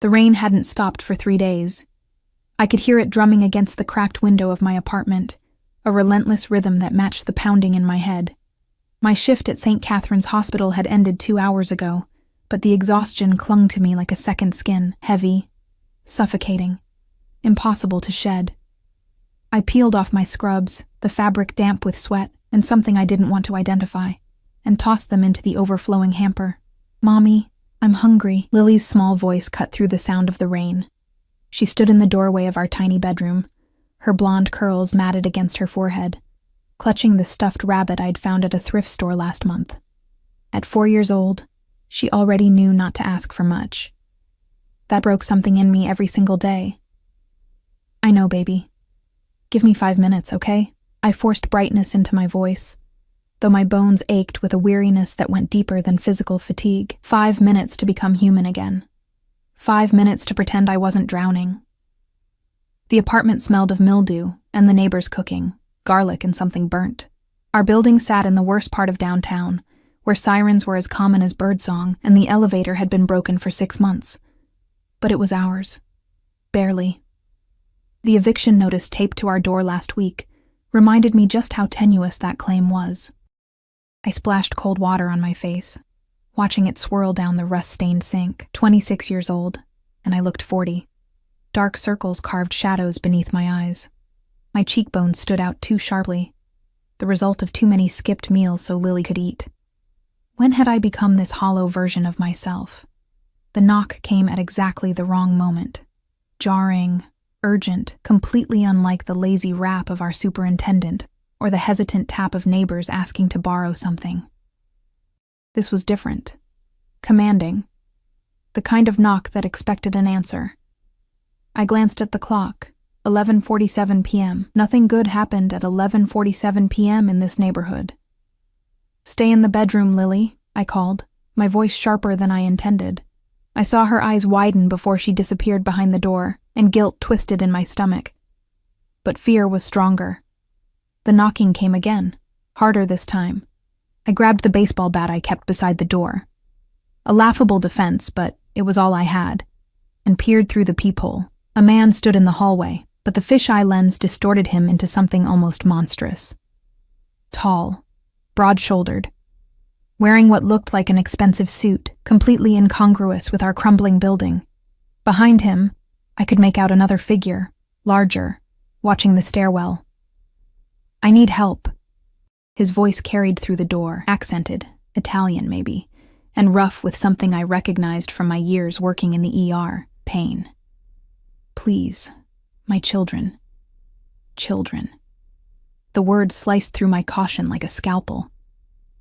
The rain hadn't stopped for 3 days. I could hear it drumming against the cracked window of my apartment, a relentless rhythm that matched the pounding in my head. My shift at St. Catherine's Hospital had ended 2 hours ago, but the exhaustion clung to me like a second skin, heavy, suffocating, impossible to shed. I peeled off my scrubs, the fabric damp with sweat and something I didn't want to identify, and tossed them into the overflowing hamper. "Mommy, I'm hungry." Lily's small voice cut through the sound of the rain. She stood in the doorway of our tiny bedroom, her blonde curls matted against her forehead, clutching the stuffed rabbit I'd found at a thrift store last month. At 4 years old, she already knew not to ask for much. That broke something in me every single day. "I know, baby. Give me 5 minutes, okay?" I forced brightness into my voice, though my bones ached with a weariness that went deeper than physical fatigue. 5 minutes to become human again. 5 minutes to pretend I wasn't drowning. The apartment smelled of mildew and the neighbors cooking, garlic and something burnt. Our building sat in the worst part of downtown, where sirens were as common as birdsong and the elevator had been broken for 6 months. But it was ours. Barely. The eviction notice taped to our door last week reminded me just how tenuous that claim was. I splashed cold water on my face, watching it swirl down the rust-stained sink. 26 years old, and I looked 40. Dark circles carved shadows beneath my eyes. My cheekbones stood out too sharply, the result of too many skipped meals so Lily could eat. When had I become this hollow version of myself? The knock came at exactly the wrong moment. Jarring, urgent, completely unlike the lazy rap of our superintendent or the hesitant tap of neighbors asking to borrow something. This was different. Commanding. The kind of knock that expected an answer. I glanced at the clock. 11:47 p.m. Nothing good happened at 11:47 p.m. in this neighborhood. "Stay in the bedroom, Lily," I called, my voice sharper than I intended. I saw her eyes widen before she disappeared behind the door, and guilt twisted in my stomach. But fear was stronger. The knocking came again, harder this time. I grabbed the baseball bat I kept beside the door. A laughable defense, but it was all I had, and peered through the peephole. A man stood in the hallway, but the fisheye lens distorted him into something almost monstrous. Tall, broad-shouldered, wearing what looked like an expensive suit, completely incongruous with our crumbling building. Behind him, I could make out another figure, larger, watching the stairwell. "I need help." His voice carried through the door, accented, Italian maybe, and rough with something I recognized from my years working in the ER, pain. "Please, my children. Children." The word sliced through my caution like a scalpel.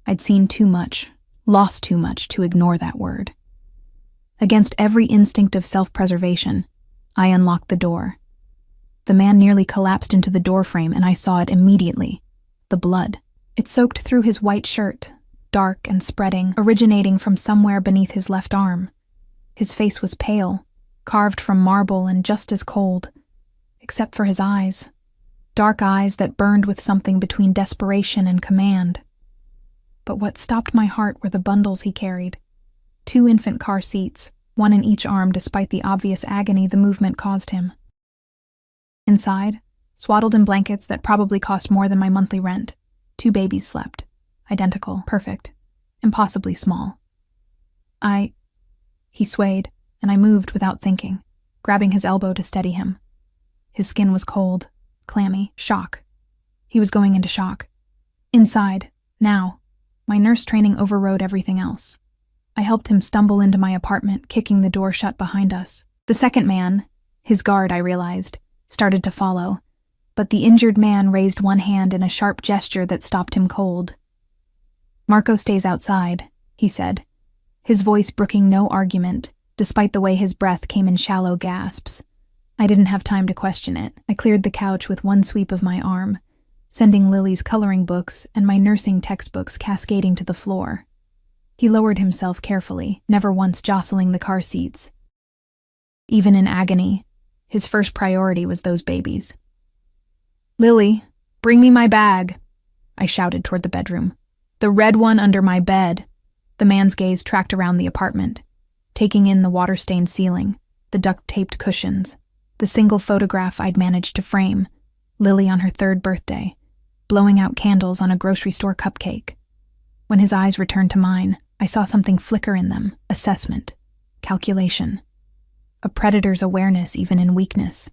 I'd seen too much, lost too much to ignore that word. Against every instinct of self-preservation, I unlocked the door. The man nearly collapsed into the doorframe and I saw it immediately. The blood. It soaked through his white shirt, dark and spreading, originating from somewhere beneath his left arm. His face was pale, carved from marble and just as cold, except for his eyes. Dark eyes that burned with something between desperation and command. But what stopped my heart were the bundles he carried. 2 infant car seats, one in each arm despite the obvious agony the movement caused him. Inside, swaddled in blankets that probably cost more than my monthly rent, 2 babies slept. Identical, perfect, impossibly small. He swayed, and I moved without thinking, grabbing his elbow to steady him. His skin was cold, clammy, shock. He was going into shock. Inside, now. My nurse training overrode everything else. I helped him stumble into my apartment, kicking the door shut behind us. The second man, his guard, I realized, started to follow, but the injured man raised one hand in a sharp gesture that stopped him cold. "Marco stays outside," he said, his voice brooking no argument, despite the way his breath came in shallow gasps. I didn't have time to question it. I cleared the couch with one sweep of my arm, sending Lily's coloring books and my nursing textbooks cascading to the floor. He lowered himself carefully, never once jostling the car seats. Even in agony, his first priority was those babies. "Lily, bring me my bag," I shouted toward the bedroom. "The red one under my bed." The man's gaze tracked around the apartment, taking in the water-stained ceiling, the duct-taped cushions, the single photograph I'd managed to frame, Lily on her 3rd birthday, blowing out candles on a grocery store cupcake. When his eyes returned to mine, I saw something flicker in them: assessment, calculation, a predator's awareness even in weakness.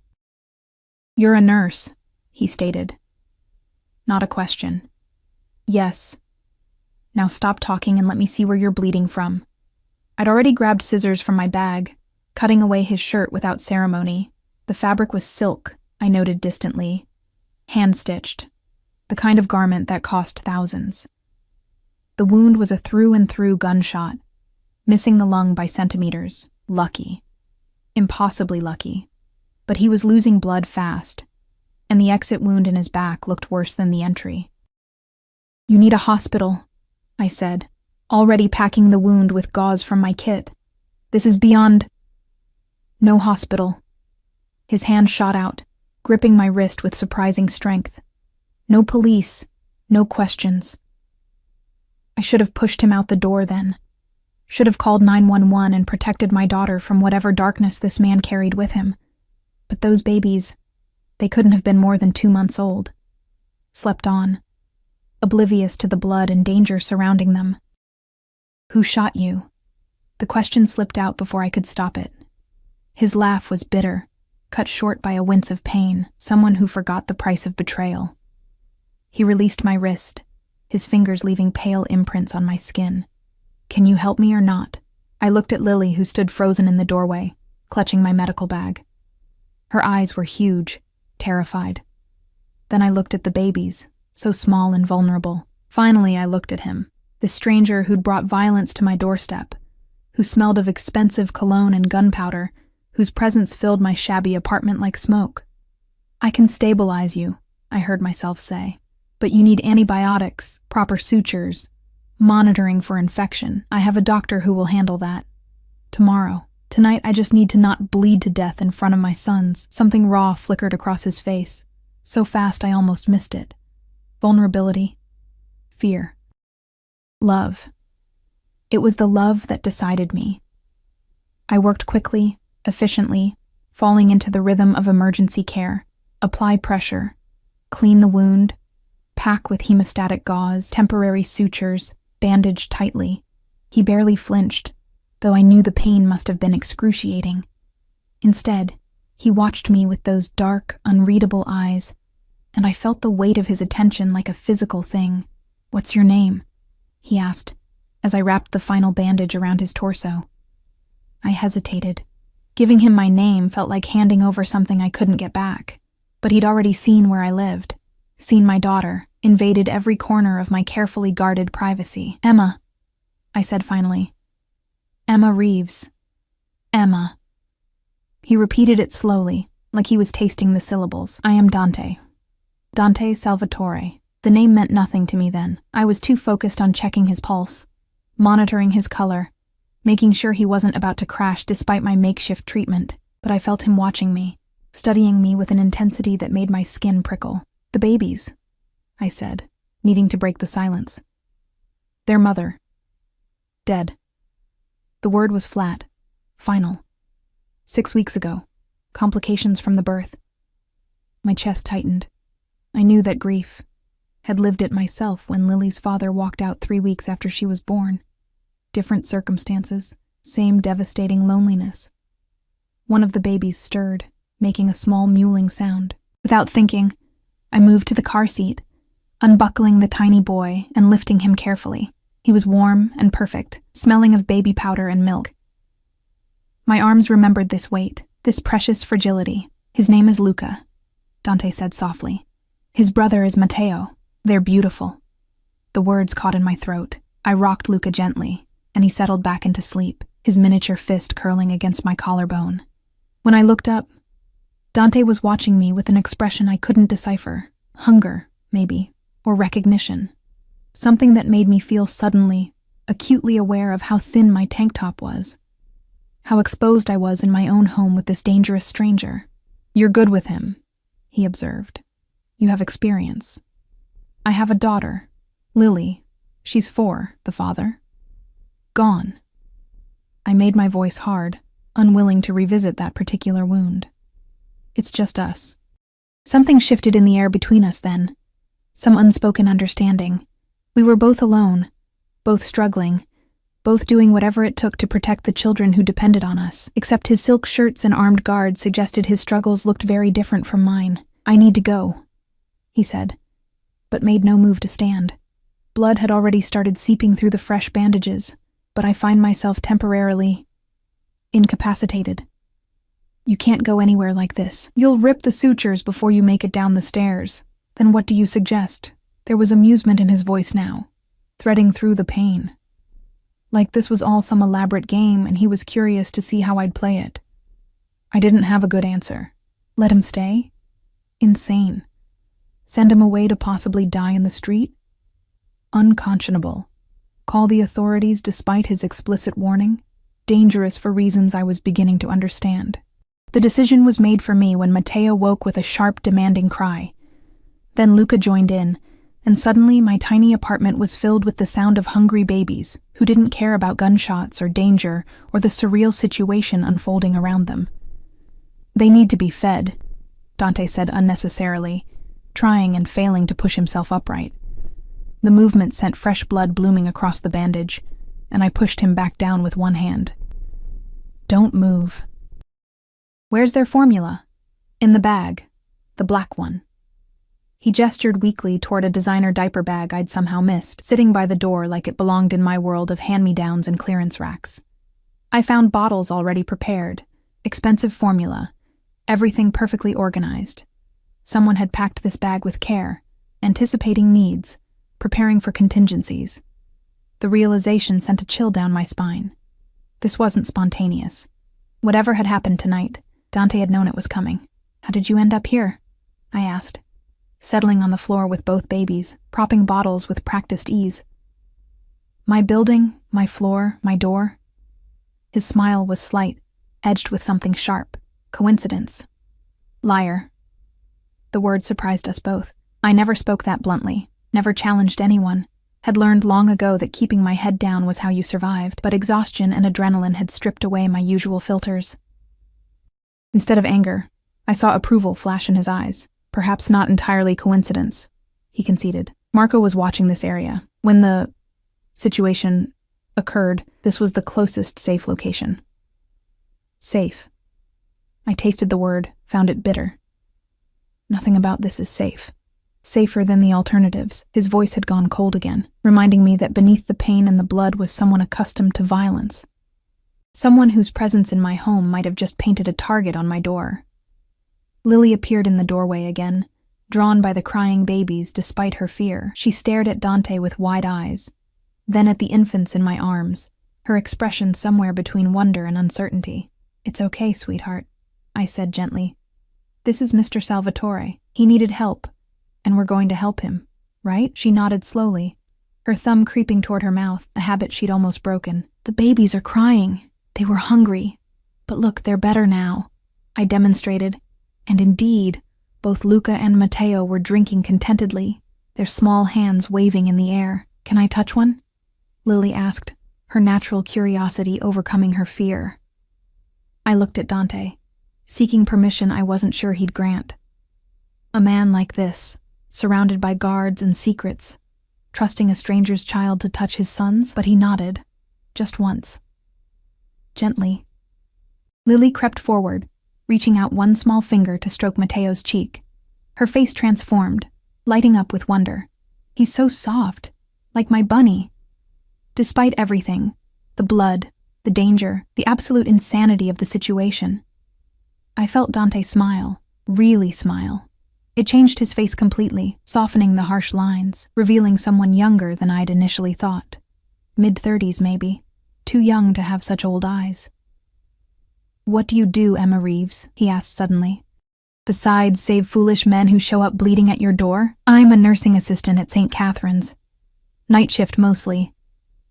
"You're a nurse," he stated. Not a question. "Yes." "Now stop talking and let me see where you're bleeding from." I'd already grabbed scissors from my bag, cutting away his shirt without ceremony. The fabric was silk, I noted distantly. Hand-stitched. The kind of garment that cost thousands. The wound was a through-and-through gunshot, missing the lung by centimeters. Lucky. Impossibly lucky. But he was losing blood fast, and the exit wound in his back looked worse than the entry. "You need a hospital," I said, already packing the wound with gauze from my kit. "This is beyond—" "No hospital." His hand shot out, gripping my wrist with surprising strength. "No police, no questions." I should have pushed him out the door then. Should have called 911 and protected my daughter from whatever darkness this man carried with him. But those babies, they couldn't have been more than 2 months old. Slept on, oblivious to the blood and danger surrounding them. "Who shot you?" The question slipped out before I could stop it. His laugh was bitter, cut short by a wince of pain, someone who forgot the price of betrayal. He released my wrist, his fingers leaving pale imprints on my skin. "Can you help me or not?" I looked at Lily, who stood frozen in the doorway, clutching my medical bag. Her eyes were huge, terrified. Then I looked at the babies, so small and vulnerable. Finally, I looked at him, this stranger who'd brought violence to my doorstep, who smelled of expensive cologne and gunpowder, whose presence filled my shabby apartment like smoke. "I can stabilize you," I heard myself say, "but you need antibiotics, proper sutures, monitoring for infection. I have a doctor who will handle that. Tomorrow. Tonight I just need to not bleed to death in front of my sons." Something raw flickered across his face, so fast I almost missed it. Vulnerability. Fear. Love. It was the love that decided me. I worked quickly, efficiently, falling into the rhythm of emergency care. Apply pressure, clean the wound, pack with hemostatic gauze, temporary sutures, bandage tightly. He barely flinched, though I knew the pain must have been excruciating. Instead, he watched me with those dark, unreadable eyes, and I felt the weight of his attention like a physical thing. "What's your name?" he asked, as I wrapped the final bandage around his torso. I hesitated. Giving him my name felt like handing over something I couldn't get back. But he'd already seen where I lived, seen my daughter, invaded every corner of my carefully guarded privacy. "Emma," I said finally. "Emma Reeves. Emma." He repeated it slowly, like he was tasting the syllables. "I am Dante. Dante Salvatore." The name meant nothing to me then. I was too focused on checking his pulse, monitoring his color, making sure he wasn't about to crash despite my makeshift treatment. But I felt him watching me, studying me with an intensity that made my skin prickle. "The babies," I said, needing to break the silence. "Their mother. Dead." The word was flat, final. 6 weeks ago. Complications from the birth. My chest tightened. I knew that grief. Had lived it myself when Lily's father walked out 3 weeks after she was born. Different circumstances, same devastating loneliness. One of the babies stirred, making a small mewling sound. Without thinking, I moved to the car seat, unbuckling the tiny boy and lifting him carefully. He was warm and perfect, smelling of baby powder and milk. My arms remembered this weight, this precious fragility. "His name is Luca," Dante said softly. "His brother is Matteo. They're beautiful." The words caught in my throat. I rocked Luca gently, and he settled back into sleep, his miniature fist curling against my collarbone. When I looked up, Dante was watching me with an expression I couldn't decipher. Hunger, maybe, or recognition. Something that made me feel suddenly, acutely aware of how thin my tank top was. How exposed I was in my own home with this dangerous stranger. "You're good with him," he observed. "You have experience." "I have a daughter, Lily. She's 4, the father. Gone." I made my voice hard, unwilling to revisit that particular wound. It's just us. Something shifted in the air between us then. Some unspoken understanding. We were both alone, both struggling, both doing whatever it took to protect the children who depended on us, except his silk shirts and armed guards suggested his struggles looked very different from mine. "I need to go," he said, but made no move to stand. Blood had already started seeping through the fresh bandages, but I find myself temporarily incapacitated. "You can't go anywhere like this. You'll rip the sutures before you make it down the stairs." "Then what do you suggest?" There was amusement in his voice now, threading through the pain. Like this was all some elaborate game and he was curious to see how I'd play it. I didn't have a good answer. Let him stay? Insane. Send him away to possibly die in the street? Unconscionable. Call the authorities despite his explicit warning? Dangerous for reasons I was beginning to understand. The decision was made for me when Matteo woke with a sharp, demanding cry. Then Luca joined in, and suddenly my tiny apartment was filled with the sound of hungry babies who didn't care about gunshots or danger or the surreal situation unfolding around them. "They need to be fed," Dante said unnecessarily, trying and failing to push himself upright. The movement sent fresh blood blooming across the bandage, and I pushed him back down with one hand. "Don't move." "Where's their formula?" "In the bag. The black one." He gestured weakly toward a designer diaper bag I'd somehow missed, sitting by the door like it belonged in my world of hand-me-downs and clearance racks. I found bottles already prepared, expensive formula, everything perfectly organized. Someone had packed this bag with care, anticipating needs, preparing for contingencies. The realization sent a chill down my spine. This wasn't spontaneous. Whatever had happened tonight, Dante had known it was coming. "How did you end up here?" I asked, settling on the floor with both babies, propping bottles with practiced ease. "My building, my floor, my door." His smile was slight, edged with something sharp. "Coincidence." "Liar." The word surprised us both. I never spoke that bluntly, never challenged anyone, had learned long ago that keeping my head down was how you survived, but exhaustion and adrenaline had stripped away my usual filters. Instead of anger, I saw approval flash in his eyes. "Perhaps not entirely coincidence," he conceded. "Marco was watching this area. When the situation occurred, this was the closest safe location." Safe. I tasted the word, found it bitter. "Nothing about this is safe. Safer than the alternatives." His voice had gone cold again, reminding me that beneath the pain and the blood was someone accustomed to violence. Someone whose presence in my home might have just painted a target on my door. Lily appeared in the doorway again, drawn by the crying babies despite her fear. She stared at Dante with wide eyes, then at the infants in my arms, her expression somewhere between wonder and uncertainty. "It's okay, sweetheart," I said gently. "This is Mr. Salvatore. He needed help, and we're going to help him, right?" She nodded slowly, her thumb creeping toward her mouth, a habit she'd almost broken. "The babies are crying. They were hungry. But look, they're better now," I demonstrated. And indeed, both Luca and Matteo were drinking contentedly, their small hands waving in the air. "Can I touch one?" Lily asked, her natural curiosity overcoming her fear. I looked at Dante, seeking permission I wasn't sure he'd grant. A man like this, surrounded by guards and secrets, trusting a stranger's child to touch his sons, but he nodded, just once. Gently. Lily crept forward, reaching out one small finger to stroke Matteo's cheek. Her face transformed, lighting up with wonder. "He's so soft, like my bunny." Despite everything, the blood, the danger, the absolute insanity of the situation, I felt Dante smile, really smile. It changed his face completely, softening the harsh lines, revealing someone younger than I'd initially thought. Mid-30s maybe, too young to have such old eyes. "What do you do, Emma Reeves?" he asked suddenly. "Besides save foolish men who show up bleeding at your door?" "I'm a nursing assistant at St. Catherine's. Night shift mostly.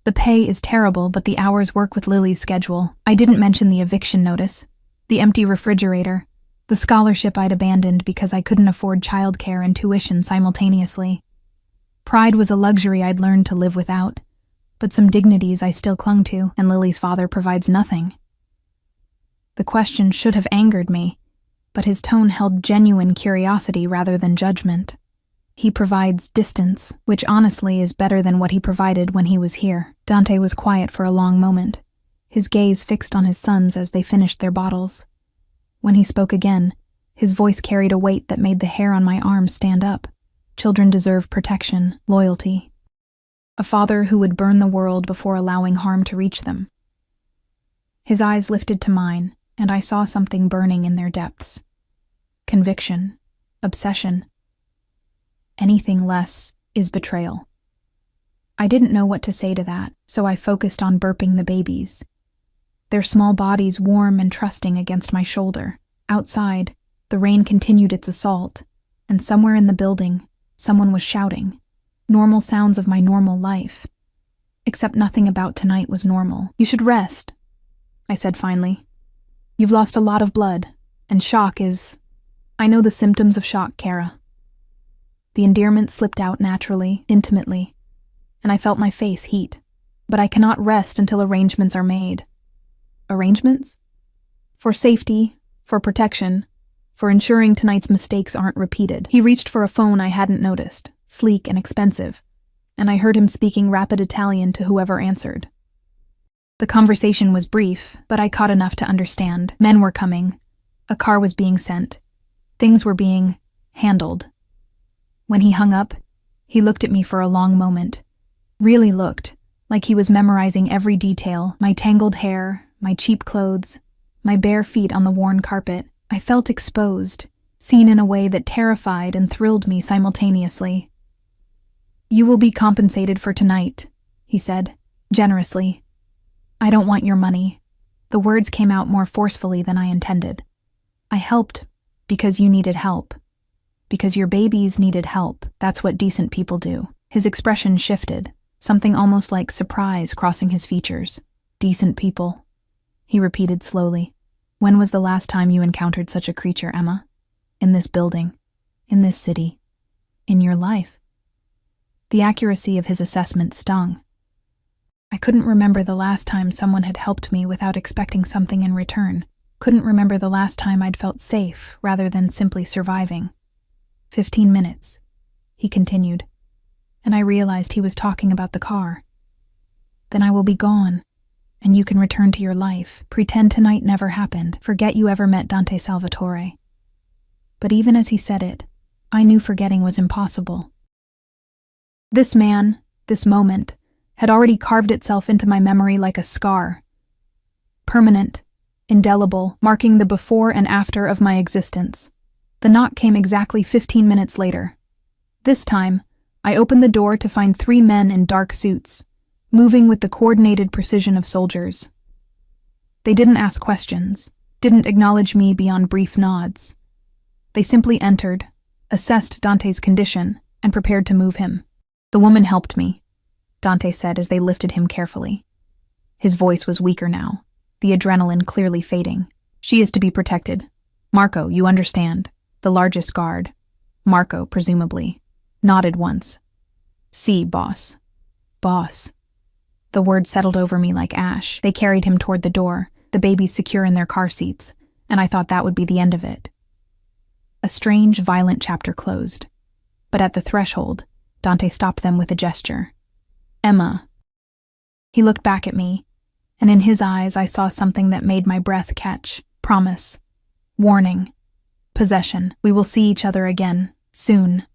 The pay is terrible, but the hours work with Lily's schedule. I didn't mention the eviction notice, the empty refrigerator, the scholarship I'd abandoned because I couldn't afford childcare and tuition simultaneously. Pride was a luxury I'd learned to live without, but some dignities I still clung to, and Lily's father provides nothing." The question should have angered me, but his tone held genuine curiosity rather than judgment. He provides distance, which honestly is better than what he provided when he was here. Dante was quiet for a long moment, his gaze fixed on his sons as they finished their bottles. When he spoke again, his voice carried a weight that made the hair on my arm stand up. Children deserve protection, loyalty. A father who would burn the world before allowing harm to reach them. His eyes lifted to mine, and I saw something burning in their depths. Conviction, obsession. Anything less is betrayal. I didn't know what to say to that, so I focused on burping the babies. Their small bodies warm and trusting against my shoulder. Outside, the rain continued its assault, and somewhere in the building, someone was shouting. Normal sounds of my normal life. Except nothing about tonight was normal. "You should rest," I said finally. "You've lost a lot of blood, and shock is... I know the symptoms of shock, Kara." The endearment slipped out naturally, intimately, and I felt my face heat. But I cannot rest until arrangements are made. Arrangements? For safety, for protection, for ensuring tonight's mistakes aren't repeated. He reached for a phone I hadn't noticed, sleek and expensive, and I heard him speaking rapid Italian to whoever answered. The conversation was brief, but I caught enough to understand. Men were coming. A car was being sent. Things were being handled. When he hung up, he looked at me for a long moment. Really looked, like he was memorizing every detail, my tangled hair, my cheap clothes, my bare feet on the worn carpet. I felt exposed, seen in a way that terrified and thrilled me simultaneously. "You will be compensated for tonight," he said, generously. "I don't want your money." The words came out more forcefully than I intended. "I helped because you needed help. Because your babies needed help. That's what decent people do." His expression shifted, something almost like surprise crossing his features. "Decent people," he repeated slowly. "When was the last time you encountered such a creature, Emma? In this building, in this city, in your life?" The accuracy of his assessment stung. I couldn't remember the last time someone had helped me without expecting something in return. Couldn't remember the last time I'd felt safe rather than simply surviving. 15 minutes, he continued, and I realized he was talking about the car. "Then I will be gone, and you can return to your life. Pretend tonight never happened. Forget you ever met Dante Salvatore." But even as he said it, I knew forgetting was impossible. This man, this moment, had already carved itself into my memory like a scar. Permanent, indelible, marking the before and after of my existence. The knock came exactly 15 minutes later. This time, I opened the door to find 3 men in dark suits, moving with the coordinated precision of soldiers. They didn't ask questions, didn't acknowledge me beyond brief nods. They simply entered, assessed Dante's condition, and prepared to move him. "The woman helped me," Dante said as they lifted him carefully. His voice was weaker now, the adrenaline clearly fading. "She is to be protected. Marco, you understand. The largest guard." Marco, presumably, nodded once. "See, boss." "Boss." The word settled over me like ash. They carried him toward the door, the babies secure in their car seats, and I thought that would be the end of it. A strange, violent chapter closed. But at the threshold, Dante stopped them with a gesture. "Emma." He looked back at me, and in his eyes I saw something that made my breath catch. Promise. Warning. Possession. We will see each other again, soon.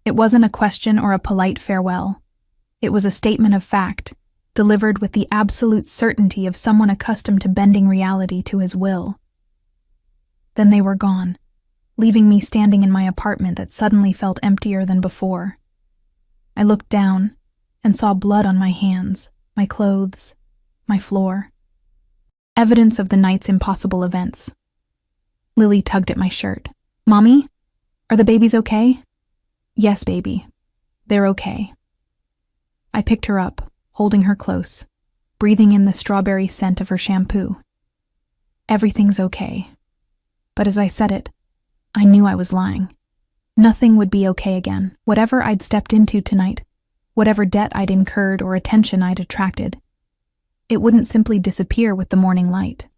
It wasn't a question or a polite farewell. It was a statement of fact, delivered with the absolute certainty of someone accustomed to bending reality to his will. Then they were gone, leaving me standing in my apartment that suddenly felt emptier than before. I looked down and saw blood on my hands, my clothes, my floor. Evidence of the night's impossible events. Lily tugged at my shirt. "Mommy? Are the babies okay?" "Yes, baby. They're okay." I picked her up, holding her close, breathing in the strawberry scent of her shampoo. "Everything's okay." But as I said it, I knew I was lying. Nothing would be okay again. Whatever I'd stepped into tonight, whatever debt I'd incurred or attention I'd attracted, it wouldn't simply disappear with the morning light.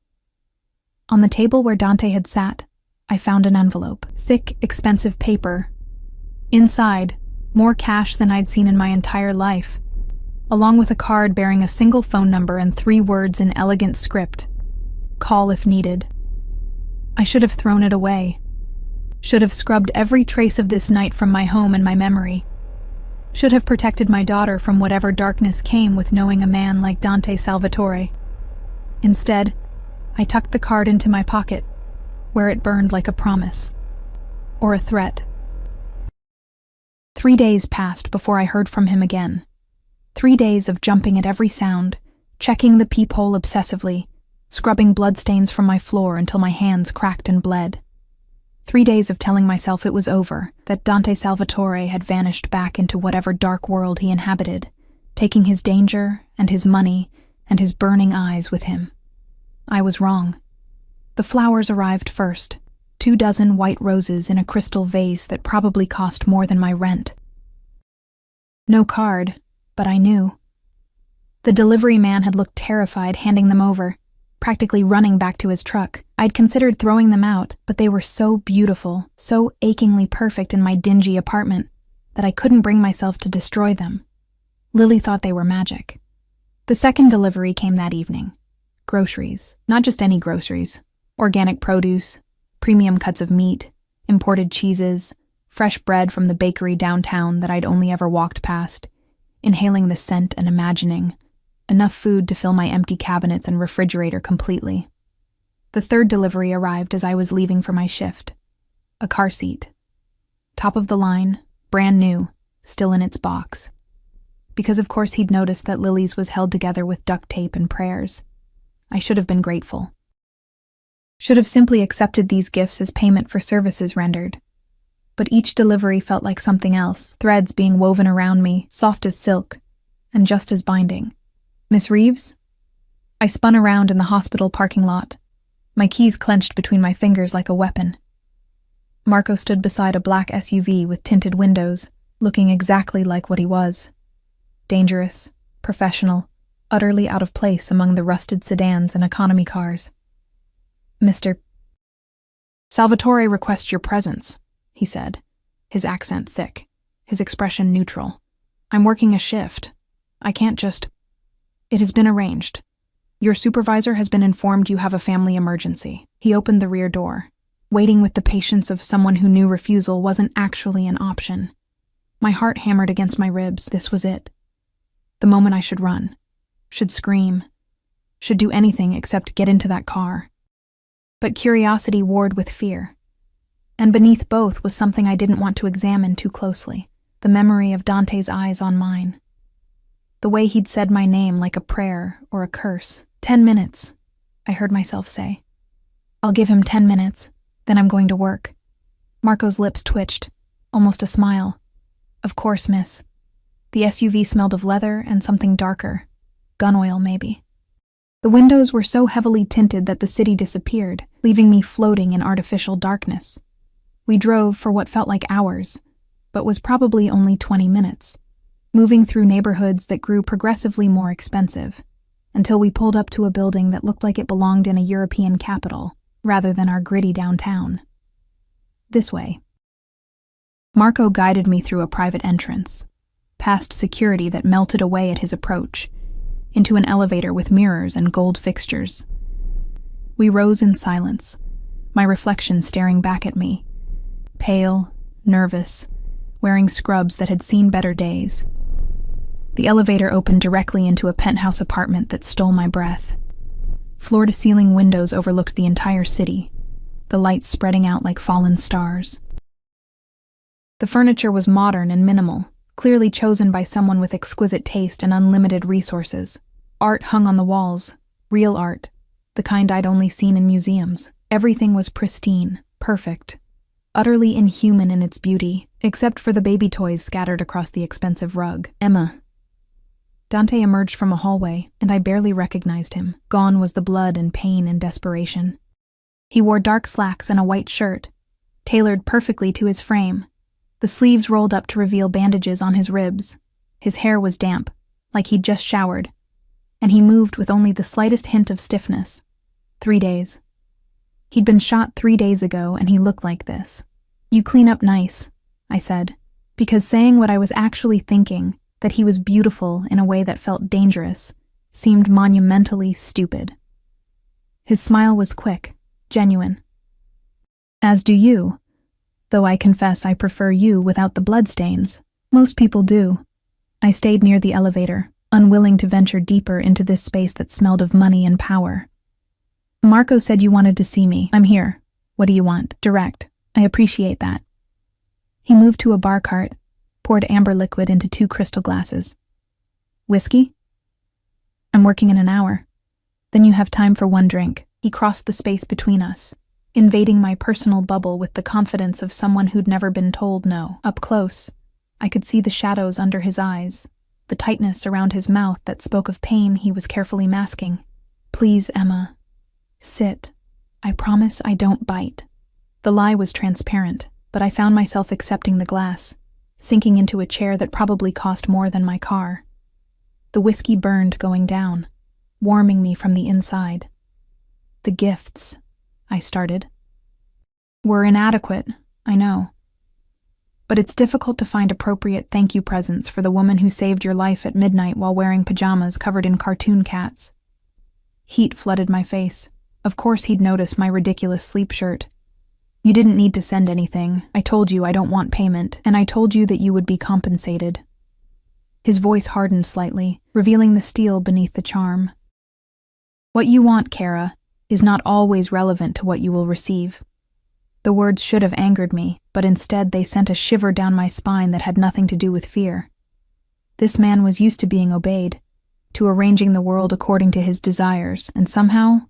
On the table where Dante had sat, I found an envelope, thick, expensive paper. Inside, more cash than I'd seen in my entire life, along with a card bearing a single phone number and 3 words in elegant script: "Call if needed." I should have thrown it away. Should have scrubbed every trace of this night from my home and my memory. Should have protected my daughter from whatever darkness came with knowing a man like Dante Salvatore. Instead, I tucked the card into my pocket, where it burned like a promise. Or a threat. 3 days passed before I heard from him again. 3 days of jumping at every sound, checking the peephole obsessively, scrubbing bloodstains from my floor until my hands cracked and bled. 3 days of telling myself it was over, that Dante Salvatore had vanished back into whatever dark world he inhabited, taking his danger and his money and his burning eyes with him. I was wrong. The flowers arrived first, 24 white roses in a crystal vase that probably cost more than my rent. No card, but I knew. The delivery man had looked terrified handing them over, practically running back to his truck. I'd considered throwing them out, but they were so beautiful, so achingly perfect in my dingy apartment, that I couldn't bring myself to destroy them. Lily thought they were magic. The second delivery came that evening. Groceries, not just any groceries. Organic produce, premium cuts of meat, imported cheeses, fresh bread from the bakery downtown that I'd only ever walked past, inhaling the scent and imagining enough food to fill my empty cabinets and refrigerator completely. The third delivery arrived as I was leaving for my shift. A car seat. Top of the line, brand new, still in its box. Because of course he'd noticed that Lily's was held together with duct tape and prayers. I should have been grateful. Should have simply accepted these gifts as payment for services rendered. But each delivery felt like something else, threads being woven around me, soft as silk, and just as binding. "Miss Reeves?" I spun around in the hospital parking lot, my keys clenched between my fingers like a weapon. Marco stood beside a black SUV with tinted windows, looking exactly like what he was. Dangerous, professional, utterly out of place among the rusted sedans and economy cars. "Mr. Salvatore requests your presence," he said, his accent thick, his expression neutral. "I'm working a shift. I can't just—" "It has been arranged. Your supervisor has been informed you have a family emergency." He opened the rear door, waiting with the patience of someone who knew refusal wasn't actually an option. My heart hammered against my ribs. This was it. The moment I should run, should scream, should do anything except get into that car. But curiosity warred with fear. And beneath both was something I didn't want to examine too closely, the memory of Dante's eyes on mine. The way he'd said my name like a prayer or a curse. 10 minutes, I heard myself say. "I'll give him 10 minutes, then I'm going to work." Marco's lips twitched, almost a smile. "Of course, miss." The SUV smelled of leather and something darker. Gun oil, maybe. The windows were so heavily tinted that the city disappeared, leaving me floating in artificial darkness. We drove for what felt like hours, but was probably only 20 minutes, moving through neighborhoods that grew progressively more expensive, until we pulled up to a building that looked like it belonged in a European capital, rather than our gritty downtown. "This way." Marco guided me through a private entrance, past security that melted away at his approach, into an elevator with mirrors and gold fixtures. We rose in silence, my reflection staring back at me, pale, nervous, wearing scrubs that had seen better days. The elevator opened directly into a penthouse apartment that stole my breath. Floor-to-ceiling windows overlooked the entire city, the lights spreading out like fallen stars. The furniture was modern and minimal, clearly chosen by someone with exquisite taste and unlimited resources. Art hung on the walls, real art, the kind I'd only seen in museums. Everything was pristine, perfect, utterly inhuman in its beauty, except for the baby toys scattered across the expensive rug. "Emma." Dante emerged from a hallway, and I barely recognized him. Gone was the blood and pain and desperation. He wore dark slacks and a white shirt, tailored perfectly to his frame. The sleeves rolled up to reveal bandages on his ribs. His hair was damp, like he'd just showered, and he moved with only the slightest hint of stiffness. 3 days. He'd been shot 3 days ago and he looked like this. "You clean up nice," I said, because saying what I was actually thinking, that he was beautiful in a way that felt dangerous, seemed monumentally stupid. His smile was quick, genuine. "As do you, though I confess I prefer you without the bloodstains. Most people do." I stayed near the elevator, unwilling to venture deeper into this space that smelled of money and power. "Marco said you wanted to see me. I'm here. What do you want?" Direct. I appreciate that. He moved to a bar cart, poured amber liquid into 2 crystal glasses. "Whiskey?" "I'm working in an hour." "Then you have time for 1 drink." He crossed the space between us, invading my personal bubble with the confidence of someone who'd never been told no. Up close, I could see the shadows under his eyes, the tightness around his mouth that spoke of pain he was carefully masking. "Please, Emma. Sit. I promise I don't bite." The lie was transparent, but I found myself accepting the glass, sinking into a chair that probably cost more than my car. The whiskey burned going down, warming me from the inside. "The gifts," I started, "were inadequate, I know. But it's difficult to find appropriate thank you presents for the woman who saved your life at midnight while wearing pajamas covered in cartoon cats." Heat flooded my face. Of course he'd noticed my ridiculous sleep shirt. "You didn't need to send anything. I told you I don't want payment, and I told you that you would be compensated." His voice hardened slightly, revealing the steel beneath the charm. "What you want, Kara, is not always relevant to what you will receive." The words should have angered me, but instead they sent a shiver down my spine that had nothing to do with fear. This man was used to being obeyed, to arranging the world according to his desires, and somehow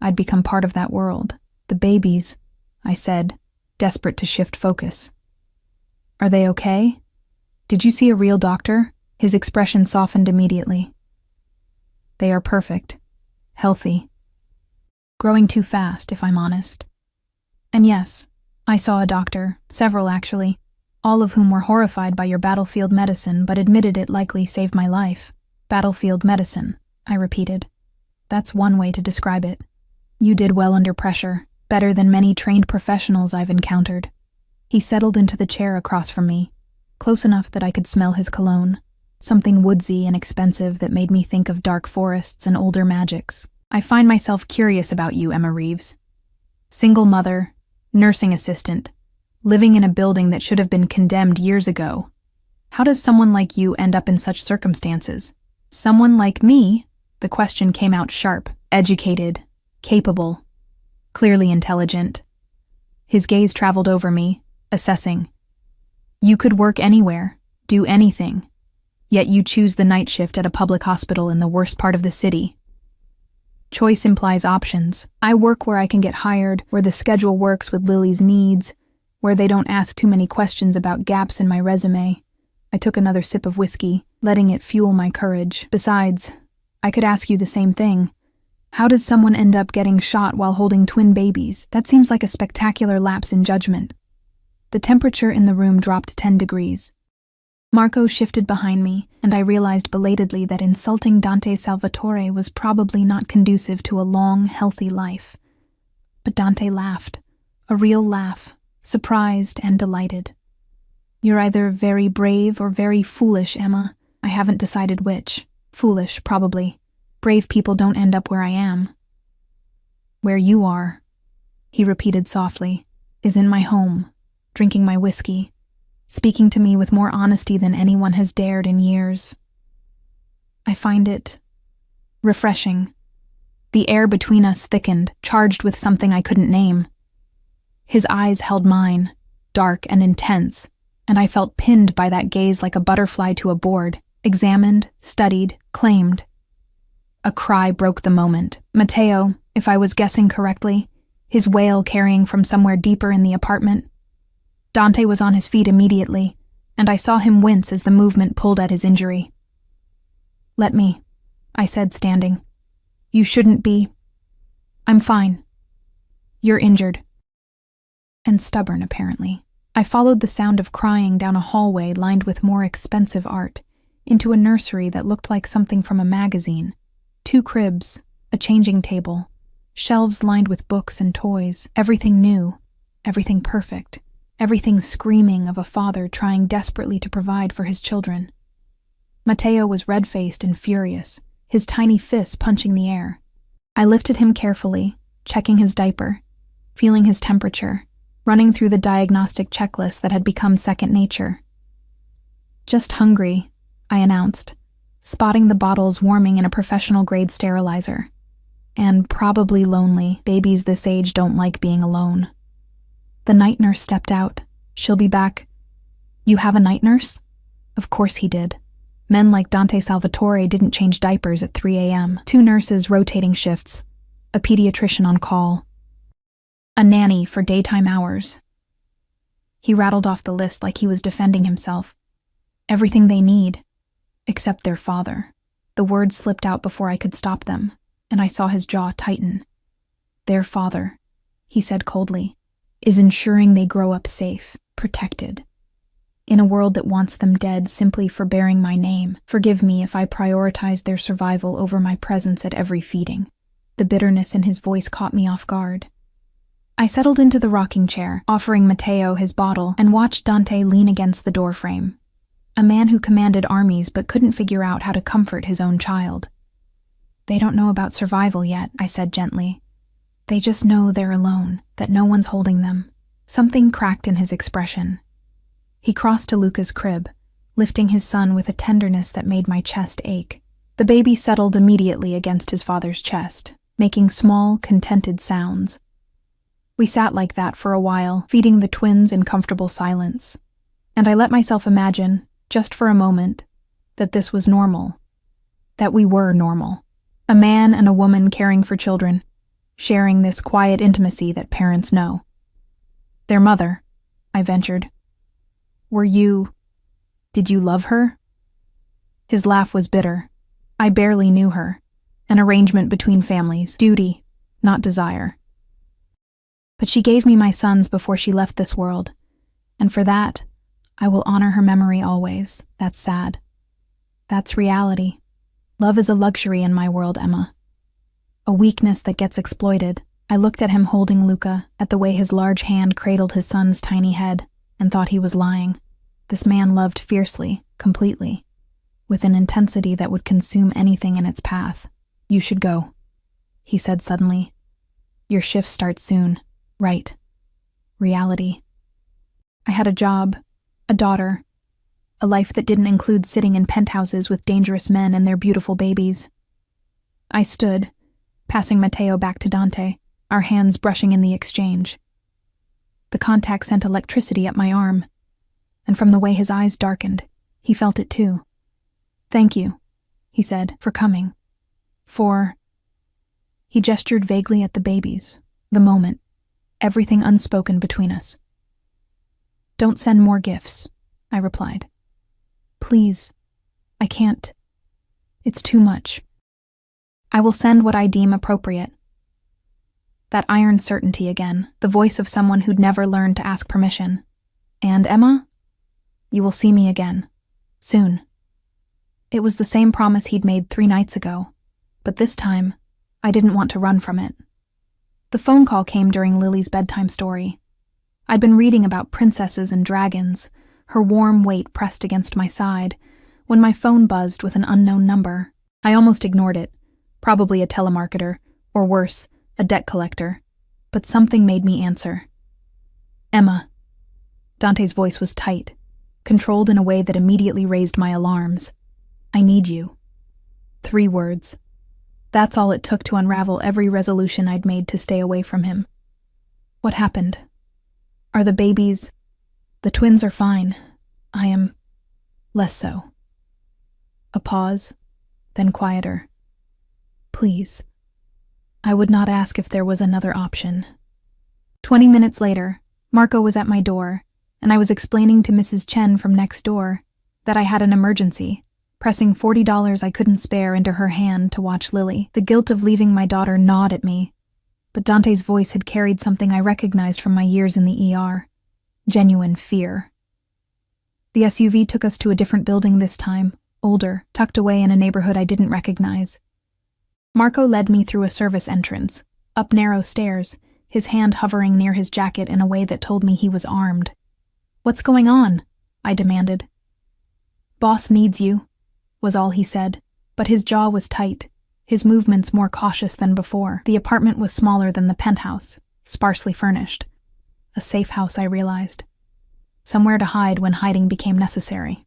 I'd become part of that world. "The babies," I said, desperate to shift focus. "Are they okay? Did you see a real doctor?" His expression softened immediately. "They are perfect. Healthy. Growing too fast, if I'm honest." "And yes, I saw a doctor, several actually, all of whom were horrified by your battlefield medicine but admitted it likely saved my life." "Battlefield medicine," I repeated. "That's one way to describe it. You did well under pressure, better than many trained professionals I've encountered." He settled into the chair across from me, close enough that I could smell his cologne, something woodsy and expensive that made me think of dark forests and older magics. "I find myself curious about you, Emma Reeves. Single mother, nursing assistant, living in a building that should have been condemned years ago. How does someone like you end up in such circumstances?" "Someone like me?" The question came out sharp. "Educated, capable, clearly intelligent." His gaze traveled over me, assessing. "You could work anywhere, do anything, yet you choose the night shift at a public hospital in the worst part of the city." "Choice implies options. I work where I can get hired, where the schedule works with Lily's needs, where they don't ask too many questions about gaps in my resume." I took another sip of whiskey, letting it fuel my courage. "Besides, I could ask you the same thing. How does someone end up getting shot while holding twin babies? That seems like a spectacular lapse in judgment." The temperature in the room dropped 10 degrees. Marco shifted behind me, and I realized belatedly that insulting Dante Salvatore was probably not conducive to a long, healthy life. But Dante laughed, a real laugh, surprised and delighted. "You're either very brave or very foolish, Emma. I haven't decided which. Foolish, probably. Brave people don't end up where I am." "Where you are," he repeated softly, "is in my home, drinking my whiskey, speaking to me with more honesty than anyone has dared in years. I find it refreshing." The air between us thickened, charged with something I couldn't name. His eyes held mine, dark and intense, and I felt pinned by that gaze like a butterfly to a board, examined, studied, claimed. A cry broke the moment. Matteo, if I was guessing correctly, his wail carrying from somewhere deeper in the apartment. Dante was on his feet immediately, and I saw him wince as the movement pulled at his injury. "Let me," I said, standing. "You shouldn't be. I'm fine. You're injured." And stubborn, apparently. I followed the sound of crying down a hallway lined with more expensive art, into a nursery that looked like something from a magazine. 2 cribs, a changing table, Shelves lined with books and toys, everything new, everything perfect, everything screaming of a father trying desperately to provide for his children. Matteo was red-faced and furious, his tiny fists punching the air. I lifted him carefully, checking his diaper, feeling his temperature, running through the diagnostic checklist that had become second nature. "Just hungry," I announced, spotting the bottles warming in a professional-grade sterilizer. "And probably lonely. Babies this age don't like being alone." The night nurse stepped out. "She'll be back." "You have a night nurse?" Of course he did. Men like Dante Salvatore didn't change diapers at 3 a.m. 2 nurses rotating shifts, a pediatrician on call, a nanny for daytime hours. He rattled off the list like he was defending himself. Everything they need, except their father. The words slipped out before I could stop them, and I saw his jaw tighten. "Their father," he said coldly, "is ensuring they grow up safe, protected. In a world that wants them dead simply for bearing my name. Forgive me if I prioritize their survival over my presence at every feeding." The bitterness in his voice caught me off guard. I settled into the rocking chair, offering Matteo his bottle, and watched Dante lean against the doorframe. A man who commanded armies but couldn't figure out how to comfort his own child. "They don't know about survival yet," I said gently. "They just know they're alone, that no one's holding them." Something cracked in his expression. He crossed to Luca's crib, lifting his son with a tenderness that made my chest ache. The baby settled immediately against his father's chest, making small, contented sounds. We sat like that for a while, feeding the twins in comfortable silence. And I let myself imagine, just for a moment, that this was normal. That we were normal. A man and a woman caring for children, sharing this quiet intimacy that parents know. "Their mother," I ventured. Did you love her?" His laugh was bitter. "I barely knew her. An arrangement between families, duty, not desire. But she gave me my sons before she left this world, and for that, I will honor her memory always. That's sad. That's reality. Love is a luxury in my world, Emma. A weakness that gets exploited." I looked at him holding Luca, at the way his large hand cradled his son's tiny head, and thought he was lying. This man loved fiercely, completely, with an intensity that would consume anything in its path. "You should go," he said suddenly. "Your shift starts soon." Right. Reality. I had a job, a daughter, a life that didn't include sitting in penthouses with dangerous men and their beautiful babies. I stood, passing Matteo back to Dante, our hands brushing in the exchange. The contact sent electricity up my arm, and from the way his eyes darkened, he felt it too. "Thank you," he said, "for coming. He gestured vaguely at the babies, the moment, everything unspoken between us. "Don't send more gifts," I replied. "Please, I can't. It's too much. I will send what I deem appropriate." That iron certainty again, the voice of someone who'd never learned to ask permission. "And Emma, you will see me again. Soon." It was the same promise he'd made 3 nights ago, but this time, I didn't want to run from it. The phone call came during Lily's bedtime story. I'd been reading about princesses and dragons, her warm weight pressed against my side, when my phone buzzed with an unknown number. I almost ignored it, probably a telemarketer, or worse, a debt collector, but something made me answer. "Emma." Dante's voice was tight, controlled in a way that immediately raised my alarms. "I need you." 3 words. That's all it took to unravel every resolution I'd made to stay away from him. "What happened? Are the babies—" "The twins are fine. I am less so." A pause, then quieter. "Please." I would not ask if there was another option. 20 minutes later, Marco was at my door, and I was explaining to Mrs. Chen from next door that I had an emergency, pressing $40 I couldn't spare into her hand to watch Lily. The guilt of leaving my daughter gnawed at me, but Dante's voice had carried something I recognized from my years in the ER. Genuine fear. The SUV took us to a different building this time, older, tucked away in a neighborhood I didn't recognize. Marco led me through a service entrance, up narrow stairs, his hand hovering near his jacket in a way that told me he was armed. "What's going on?" I demanded. "Boss needs you," was all he said, but his jaw was tight, his movements more cautious than before. The apartment was smaller than the penthouse, sparsely furnished. A safe house, I realized. Somewhere to hide when hiding became necessary.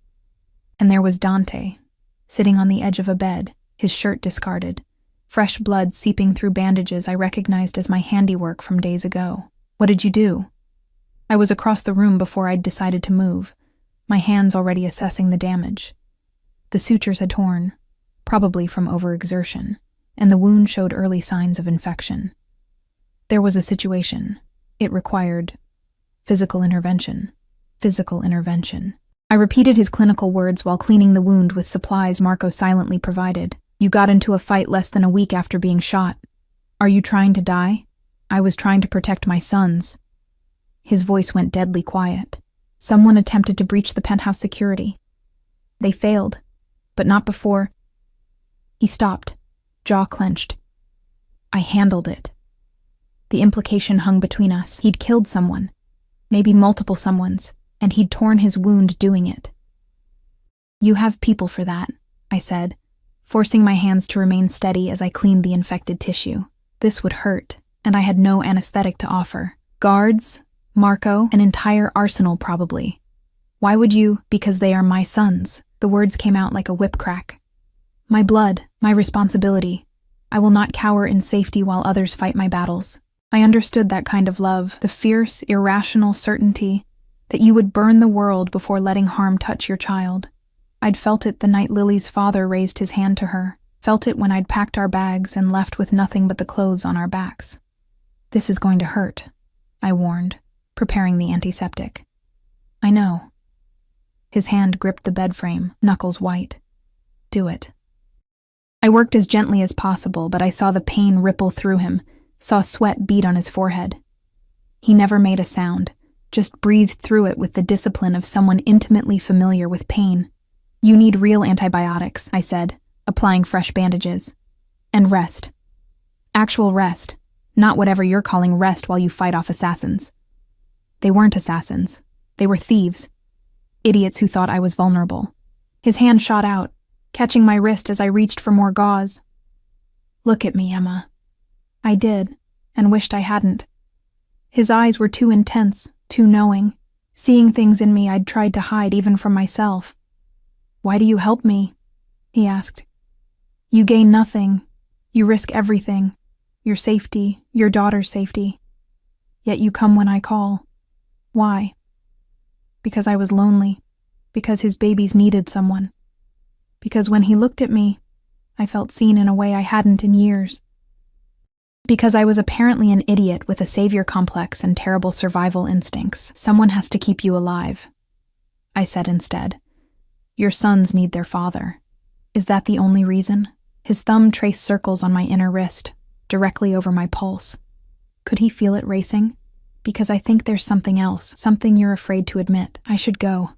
And there was Dante, sitting on the edge of a bed, his shirt discarded, fresh blood seeping through bandages I recognized as my handiwork from days ago. "What did you do?" I was across the room before I'd decided to move, my hands already assessing the damage. The sutures had torn, probably from overexertion, and the wound showed early signs of infection. There was a situation. It required physical intervention. Physical intervention. I repeated his clinical words while cleaning the wound with supplies Marco silently provided. "You got into a fight less than a week after being shot. Are you trying to die?" "I was trying to protect my sons." His voice went deadly quiet. "Someone attempted to breach the penthouse security. They failed, but not before." He stopped, jaw clenched. "I handled it." The implication hung between us. He'd killed someone, maybe multiple someones, and he'd torn his wound doing it. "You have people for that," I said, forcing my hands to remain steady as I cleaned the infected tissue. This would hurt, and I had no anesthetic to offer. Guards, Marco, an entire arsenal probably. "Why would you?" "Because they are my sons." The words came out like a whip crack. "My blood, my responsibility. I will not cower in safety while others fight my battles." I understood that kind of love, the fierce, irrational certainty that you would burn the world before letting harm touch your child. I'd felt it the night Lily's father raised his hand to her, felt it when I'd packed our bags and left with nothing but the clothes on our backs. "This is going to hurt," I warned, preparing the antiseptic. "I know." His hand gripped the bed frame, knuckles white. "Do it." I worked as gently as possible, but I saw the pain ripple through him, saw sweat bead on his forehead. He never made a sound, just breathed through it with the discipline of someone intimately familiar with pain. "You need real antibiotics," I said, applying fresh bandages. "And rest. Actual rest, not whatever you're calling rest while you fight off assassins." They weren't assassins. They were thieves. Idiots who thought I was vulnerable. His hand shot out, catching my wrist as I reached for more gauze. "Look at me, Emma." I did, and wished I hadn't. His eyes were too intense, too knowing, seeing things in me I'd tried to hide even from myself. "Why do you help me?" he asked. "You gain nothing. You risk everything. Your safety, your daughter's safety. Yet you come when I call. Why?" "Because I was lonely. Because his babies needed someone. Because when he looked at me, I felt seen in a way I hadn't in years. Because I was apparently an idiot with a savior complex and terrible survival instincts. Someone has to keep you alive," I said instead. "Your sons need their father. Is that the only reason?" His thumb traced circles on my inner wrist, directly over my pulse. Could he feel it racing? "Because I think there's something else, something you're afraid to admit. I should go."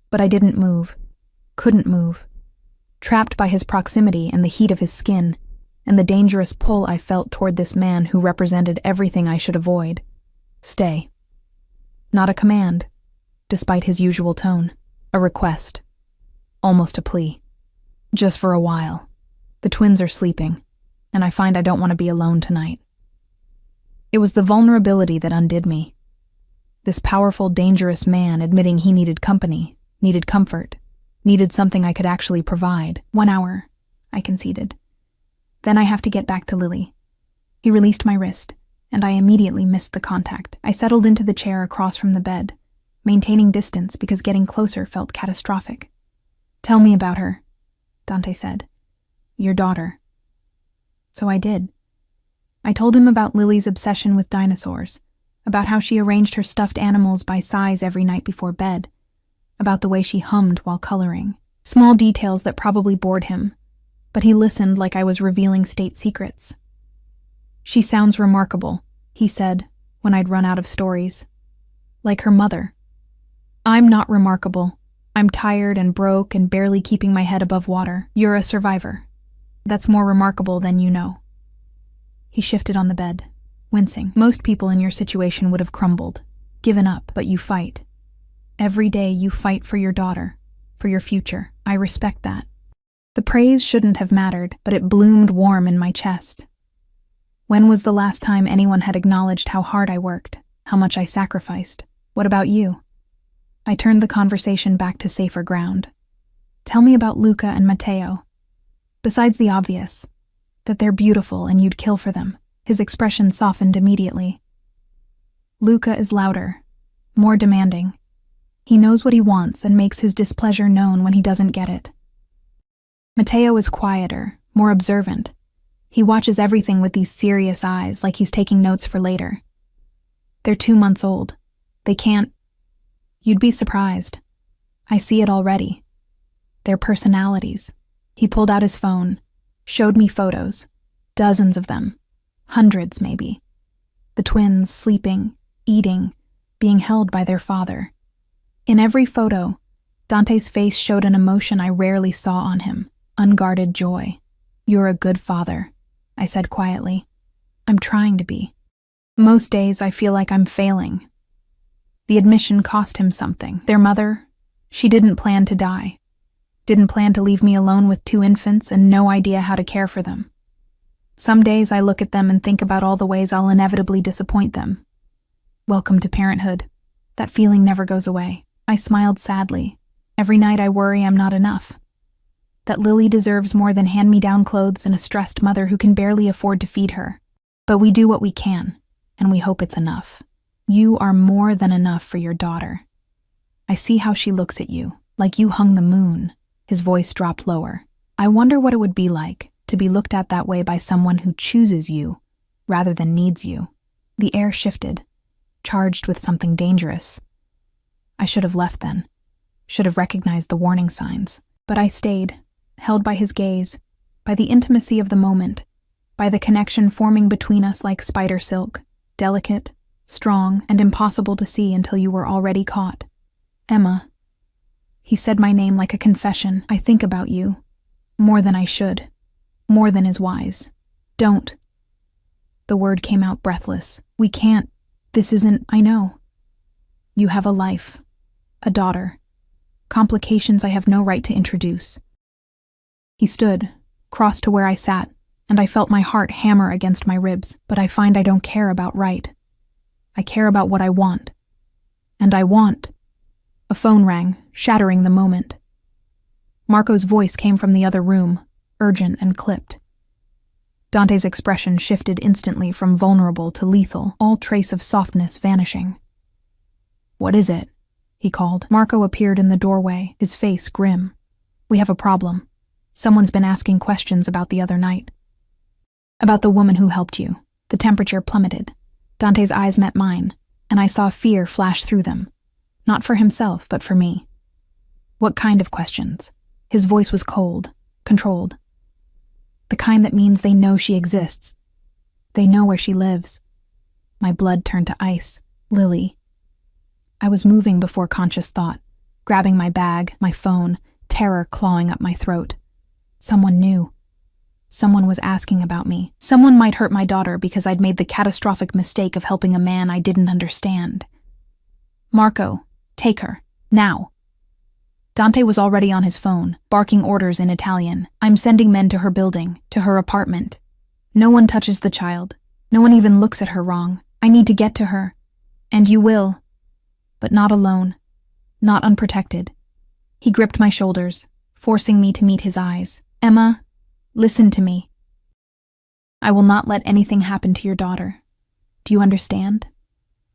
But I didn't move. Couldn't move. Trapped by his proximity and the heat of his skin, and the dangerous pull I felt toward this man who represented everything I should avoid. "Stay." Not a command, despite his usual tone. A request. Almost a plea. "Just for a while. The twins are sleeping, and I find I don't want to be alone tonight." It was the vulnerability that undid me. This powerful, dangerous man admitting he needed company, needed comfort, needed something I could actually provide. 1 hour, I conceded. "Then I have to get back to Lily." He released my wrist, and I immediately missed the contact. I settled into the chair across from the bed, maintaining distance because getting closer felt catastrophic. "Tell me about her," Dante said. "Your daughter." So I did. I told him about Lily's obsession with dinosaurs, about how she arranged her stuffed animals by size every night before bed, about the way she hummed while coloring. Small details that probably bored him, but he listened like I was revealing state secrets. "She sounds remarkable," he said when I'd run out of stories. "Like her mother." "I'm not remarkable. I'm tired and broke and barely keeping my head above water. You're a survivor. That's more remarkable than you know." He shifted on the bed, wincing. Most people in your situation would have crumbled, given up, but you fight. Every day you fight for your daughter, for your future. I respect that. The praise shouldn't have mattered, but it bloomed warm in my chest. When was the last time anyone had acknowledged how hard I worked, how much I sacrificed? What about you? I turned the conversation back to safer ground. Tell me about Luca and Matteo. Besides the obvious, that they're beautiful and you'd kill for them. His expression softened immediately. Luca is louder, more demanding. He knows what he wants and makes his displeasure known when he doesn't get it. Matteo is quieter, more observant. He watches everything with these serious eyes, like he's taking notes for later. They're 2 months old. They can't... You'd be surprised. I see it already. Their personalities. He pulled out his phone, showed me photos, dozens of them, hundreds maybe. The twins sleeping, eating, being held by their father. In every photo, Dante's face showed an emotion I rarely saw on him, unguarded joy. You're a good father, I said quietly. I'm trying to be. Most days I feel like I'm failing. The admission cost him something. Their mother, she didn't plan to die. Didn't plan to leave me alone with 2 infants and no idea how to care for them. Some days I look at them and think about all the ways I'll inevitably disappoint them. Welcome to parenthood. That feeling never goes away. I smiled sadly. Every night I worry I'm not enough. That Lily deserves more than hand-me-down clothes and a stressed mother who can barely afford to feed her. But we do what we can, and we hope it's enough. You are more than enough for your daughter. I see how she looks at you, like you hung the moon. His voice dropped lower. I wonder what it would be like to be looked at that way by someone who chooses you rather than needs you. The air shifted, charged with something dangerous. I should have left then, should have recognized the warning signs. But I stayed, held by his gaze, by the intimacy of the moment, by the connection forming between us like spider silk, delicate, strong, and impossible to see until you were already caught. Emma. He said my name like a confession. I think about you. More than I should. More than is wise. Don't. The word came out breathless. We can't. This isn't, I know. You have a life. A daughter. Complications I have no right to introduce. He stood, crossed to where I sat, and I felt my heart hammer against my ribs, but I find I don't care about right. I care about what I want. And I want. A phone rang, shattering the moment. Marco's voice came from the other room, urgent and clipped. Dante's expression shifted instantly from vulnerable to lethal, all trace of softness vanishing. What is it? He called. Marco appeared in the doorway, his face grim. We have a problem. Someone's been asking questions about the other night. About the woman who helped you. The temperature plummeted. Dante's eyes met mine, and I saw fear flash through them. Not for himself, but for me. What kind of questions? His voice was cold, controlled. The kind that means they know she exists. They know where she lives. My blood turned to ice. Lily. I was moving before conscious thought, grabbing my bag, my phone, terror clawing up my throat. Someone knew. Someone was asking about me. Someone might hurt my daughter because I'd made the catastrophic mistake of helping a man I didn't understand. Marco, take her. Now. Dante was already on his phone, barking orders in Italian. I'm sending men to her building, to her apartment. No one touches the child. No one even looks at her wrong. I need to get to her. And you will. But not alone. Not unprotected. He gripped my shoulders, forcing me to meet his eyes. Emma, listen to me. I will not let anything happen to your daughter. Do you understand?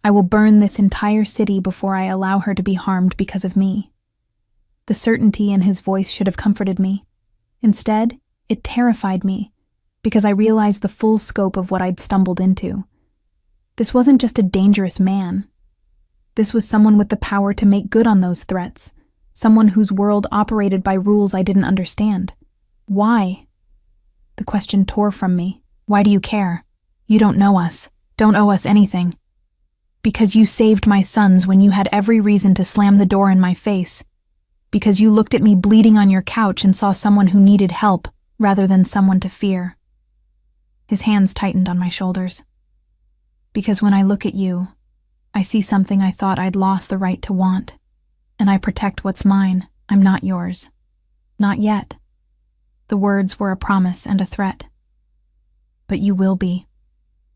I will burn this entire city before I allow her to be harmed because of me. The certainty in his voice should have comforted me. Instead, it terrified me, because I realized the full scope of what I'd stumbled into. This wasn't just a dangerous man. This was someone with the power to make good on those threats, someone whose world operated by rules I didn't understand. Why? The question tore from me. Why do you care? You don't know us. Don't owe us anything. Because you saved my sons when you had every reason to slam the door in my face. Because you looked at me bleeding on your couch and saw someone who needed help rather than someone to fear. His hands tightened on my shoulders. Because when I look at you, I see something I thought I'd lost the right to want, and I protect what's mine. I'm not yours. Not yet. The words were a promise and a threat. But you will be.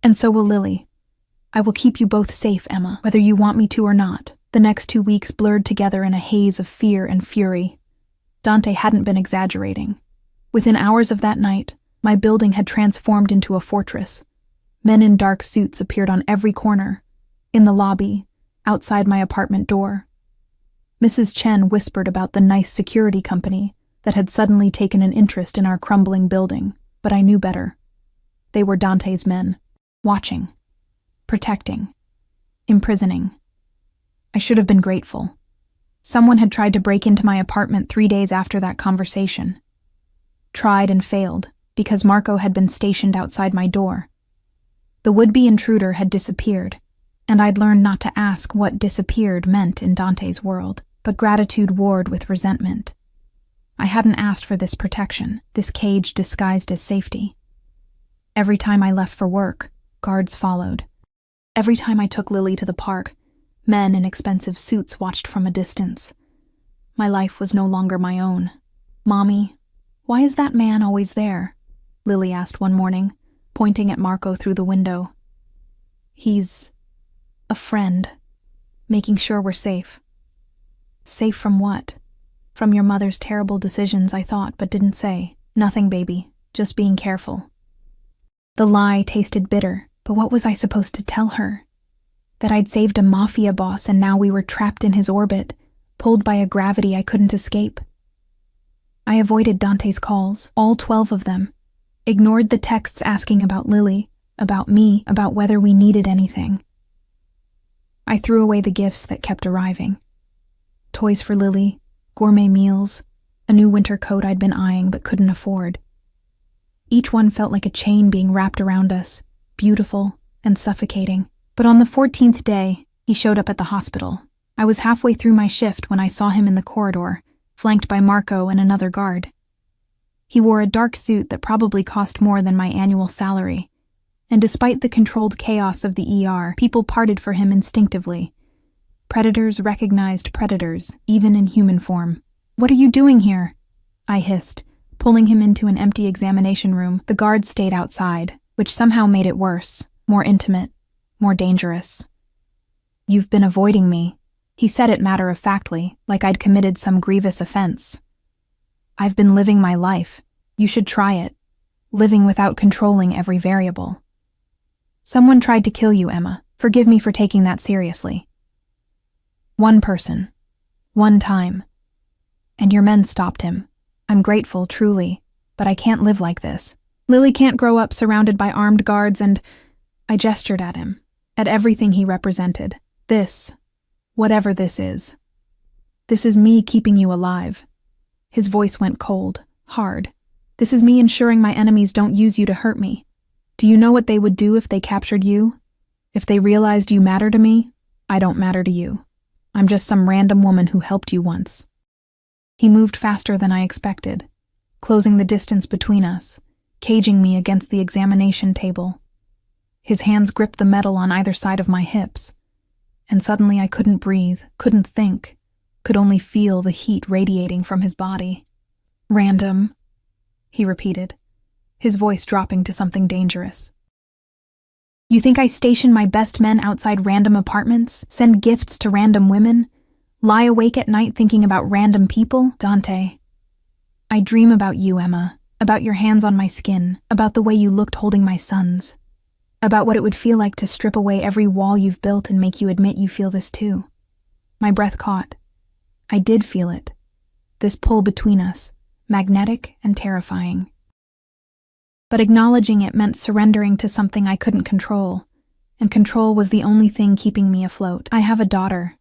And so will Lily. I will keep you both safe, Emma, whether you want me to or not. The next 2 weeks blurred together in a haze of fear and fury. Dante hadn't been exaggerating. Within hours of that night, my building had transformed into a fortress. Men in dark suits appeared on every corner, in the lobby, outside my apartment door. Mrs. Chen whispered about the nice security company that had suddenly taken an interest in our crumbling building, but I knew better. They were Dante's men, watching, protecting, imprisoning. I should have been grateful. Someone had tried to break into my apartment 3 days after that conversation. Tried and failed, because Marco had been stationed outside my door. The would-be intruder had disappeared, and I'd learned not to ask what disappeared meant in Dante's world, but gratitude warred with resentment. I hadn't asked for this protection, this cage disguised as safety. Every time I left for work, guards followed. Every time I took Lily to the park, men in expensive suits watched from a distance. My life was no longer my own. "Mommy, why is that man always there?" Lily asked one morning, pointing at Marco through the window. "He's a friend, making sure we're safe." "Safe from what?" "From your mother's terrible decisions," I thought, but didn't say. "Nothing, baby, just being careful." The lie tasted bitter, but what was I supposed to tell her? That I'd saved a Mafia boss and now we were trapped in his orbit, pulled by a gravity I couldn't escape. I avoided Dante's calls, all 12 of them, ignored the texts asking about Lily, about me, about whether we needed anything. I threw away the gifts that kept arriving. Toys for Lily, gourmet meals, a new winter coat I'd been eyeing but couldn't afford. Each one felt like a chain being wrapped around us, beautiful and suffocating. But on the 14th day, he showed up at the hospital. I was halfway through my shift when I saw him in the corridor, flanked by Marco and another guard. He wore a dark suit that probably cost more than my annual salary, and despite the controlled chaos of the ER, people parted for him instinctively. Predators recognized predators, even in human form. "What are you doing here?" I hissed, pulling him into an empty examination room. The guards stayed outside, which somehow made it worse, more intimate, more dangerous. "You've been avoiding me," he said it matter-of-factly, like I'd committed some grievous offense. "I've been living my life. You should try it. Living without controlling every variable." "Someone tried to kill you, Emma. Forgive me for taking that seriously." "One person. One time. And your men stopped him. I'm grateful, truly, but I can't live like this. Lily can't grow up surrounded by armed guards and—" I gestured at him, at everything he represented. "This, whatever this is me keeping you alive." His voice went cold, hard. "This is me ensuring my enemies don't use you to hurt me. Do you know what they would do if they captured you? If they realized you matter to me? I don't matter to you. I'm just some random woman who helped you once." He moved faster than I expected, closing the distance between us, caging me against the examination table. His hands gripped the metal on either side of my hips, and suddenly I couldn't breathe, couldn't think, could only feel the heat radiating from his body. "Random," he repeated, his voice dropping to something dangerous. "You think I station my best men outside random apartments, send gifts to random women, lie awake at night thinking about random people? Dante, I dream about you, Emma, about your hands on my skin, about the way you looked holding my sons, about what it would feel like to strip away every wall you've built and make you admit you feel this too." My breath caught. I did feel it. This pull between us, magnetic and terrifying. But acknowledging it meant surrendering to something I couldn't control, and control was the only thing keeping me afloat. "I have a daughter,"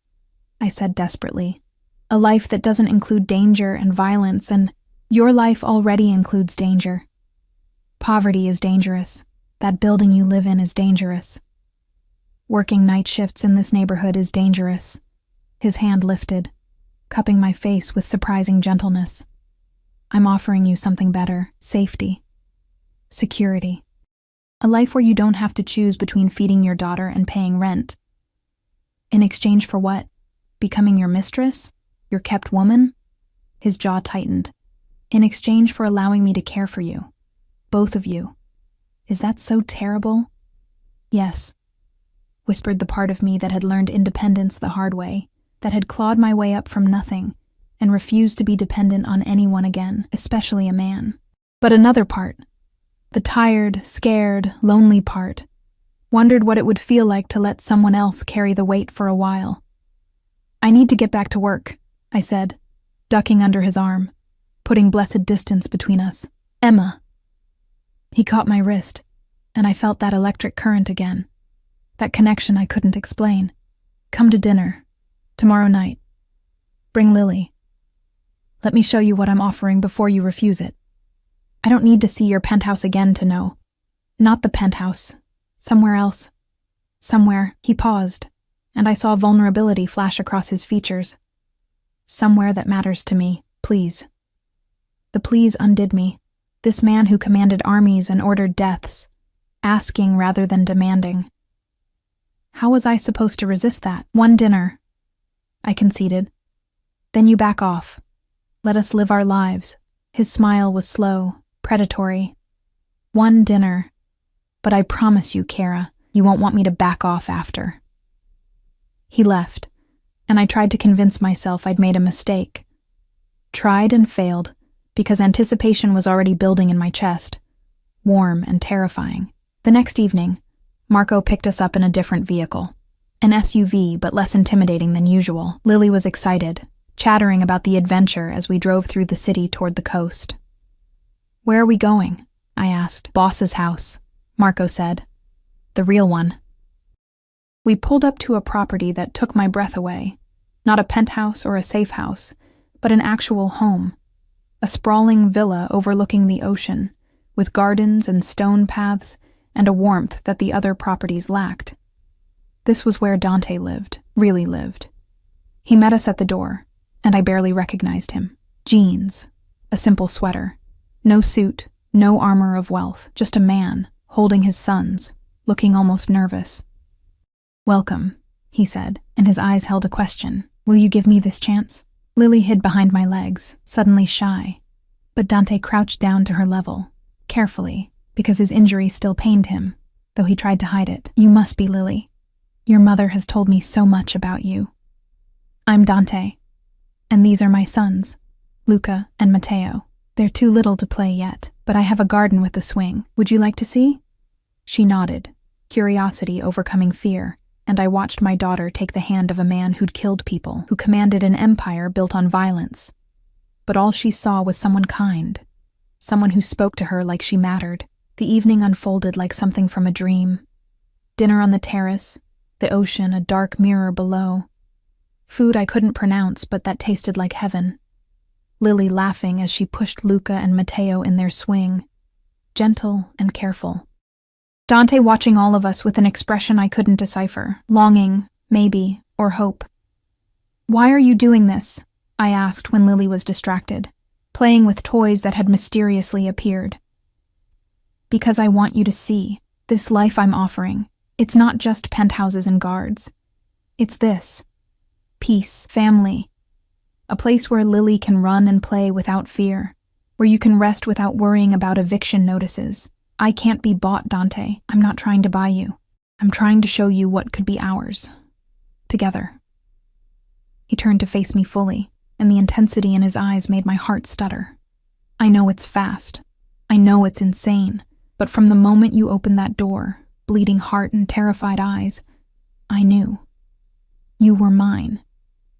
I said desperately. "A life that doesn't include danger and violence, and your life already includes danger. Poverty is dangerous. That building you live in is dangerous. Working night shifts in this neighborhood is dangerous." His hand lifted, cupping my face with surprising gentleness. "I'm offering you something better, safety, security. A life where you don't have to choose between feeding your daughter and paying rent. In exchange for what? Becoming your mistress? Your kept woman? His jaw tightened. In exchange for allowing me to care for you. Both of you. Is that so terrible? Yes, whispered the part of me that had learned independence the hard way, that had clawed my way up from nothing, and refused to be dependent on anyone again, especially a man. But another part, the tired, scared, lonely part, wondered what it would feel like to let someone else carry the weight for a while. I need to get back to work, I said, ducking under his arm, putting blessed distance between us. Emma. He caught my wrist, and I felt that electric current again, that connection I couldn't explain. Come to dinner, tomorrow night. Bring Lily. Let me show you what I'm offering before you refuse it. I don't need to see your penthouse again to know. Not the penthouse. Somewhere else. Somewhere. He paused, and I saw vulnerability flash across his features. Somewhere that matters to me, please. The please undid me. This man who commanded armies and ordered deaths, asking rather than demanding. How was I supposed to resist that? One dinner, I conceded. Then you back off. Let us live our lives. His smile was slow, predatory. One dinner. But I promise you, Kara, you won't want me to back off after. He left, and I tried to convince myself I'd made a mistake. Tried and failed, because anticipation was already building in my chest, warm and terrifying. The next evening, Marco picked us up in a different vehicle, an SUV but less intimidating than usual. Lily was excited, chattering about the adventure as we drove through the city toward the coast. Where are we going? I asked. Boss's house, Marco said. The real one. We pulled up to a property that took my breath away. Not a penthouse or a safe house, but an actual home. A sprawling villa overlooking the ocean, with gardens and stone paths and a warmth that the other properties lacked. This was where Dante lived, really lived. He met us at the door, and I barely recognized him. Jeans, a simple sweater, no suit, no armor of wealth, just a man, holding his sons, looking almost nervous. Welcome, he said, and his eyes held a question. Will you give me this chance? Lily hid behind my legs, suddenly shy, but Dante crouched down to her level, carefully, because his injury still pained him, though he tried to hide it. You must be Lily. Your mother has told me so much about you. I'm Dante, and these are my sons, Luca and Matteo. They're too little to play yet, but I have a garden with a swing. Would you like to see? She nodded, curiosity overcoming fear, and I watched my daughter take the hand of a man who'd killed people, who commanded an empire built on violence. But all she saw was someone kind, someone who spoke to her like she mattered. The evening unfolded like something from a dream. Dinner on the terrace, the ocean a dark mirror below. Food I couldn't pronounce but that tasted like heaven. Lily laughing as she pushed Luca and Matteo in their swing, gentle and careful. Dante watching all of us with an expression I couldn't decipher, longing, maybe, or hope. Why are you doing this? I asked when Lily was distracted, playing with toys that had mysteriously appeared. Because I want you to see, this life I'm offering, it's not just penthouses and guards. It's this. Peace, family. A place where Lily can run and play without fear, where you can rest without worrying about eviction notices. I can't be bought, Dante. I'm not trying to buy you. I'm trying to show you what could be ours. Together. He turned to face me fully, and the intensity in his eyes made my heart stutter. I know it's fast. I know it's insane. But from the moment you opened that door, bleeding heart and terrified eyes, I knew. You were mine.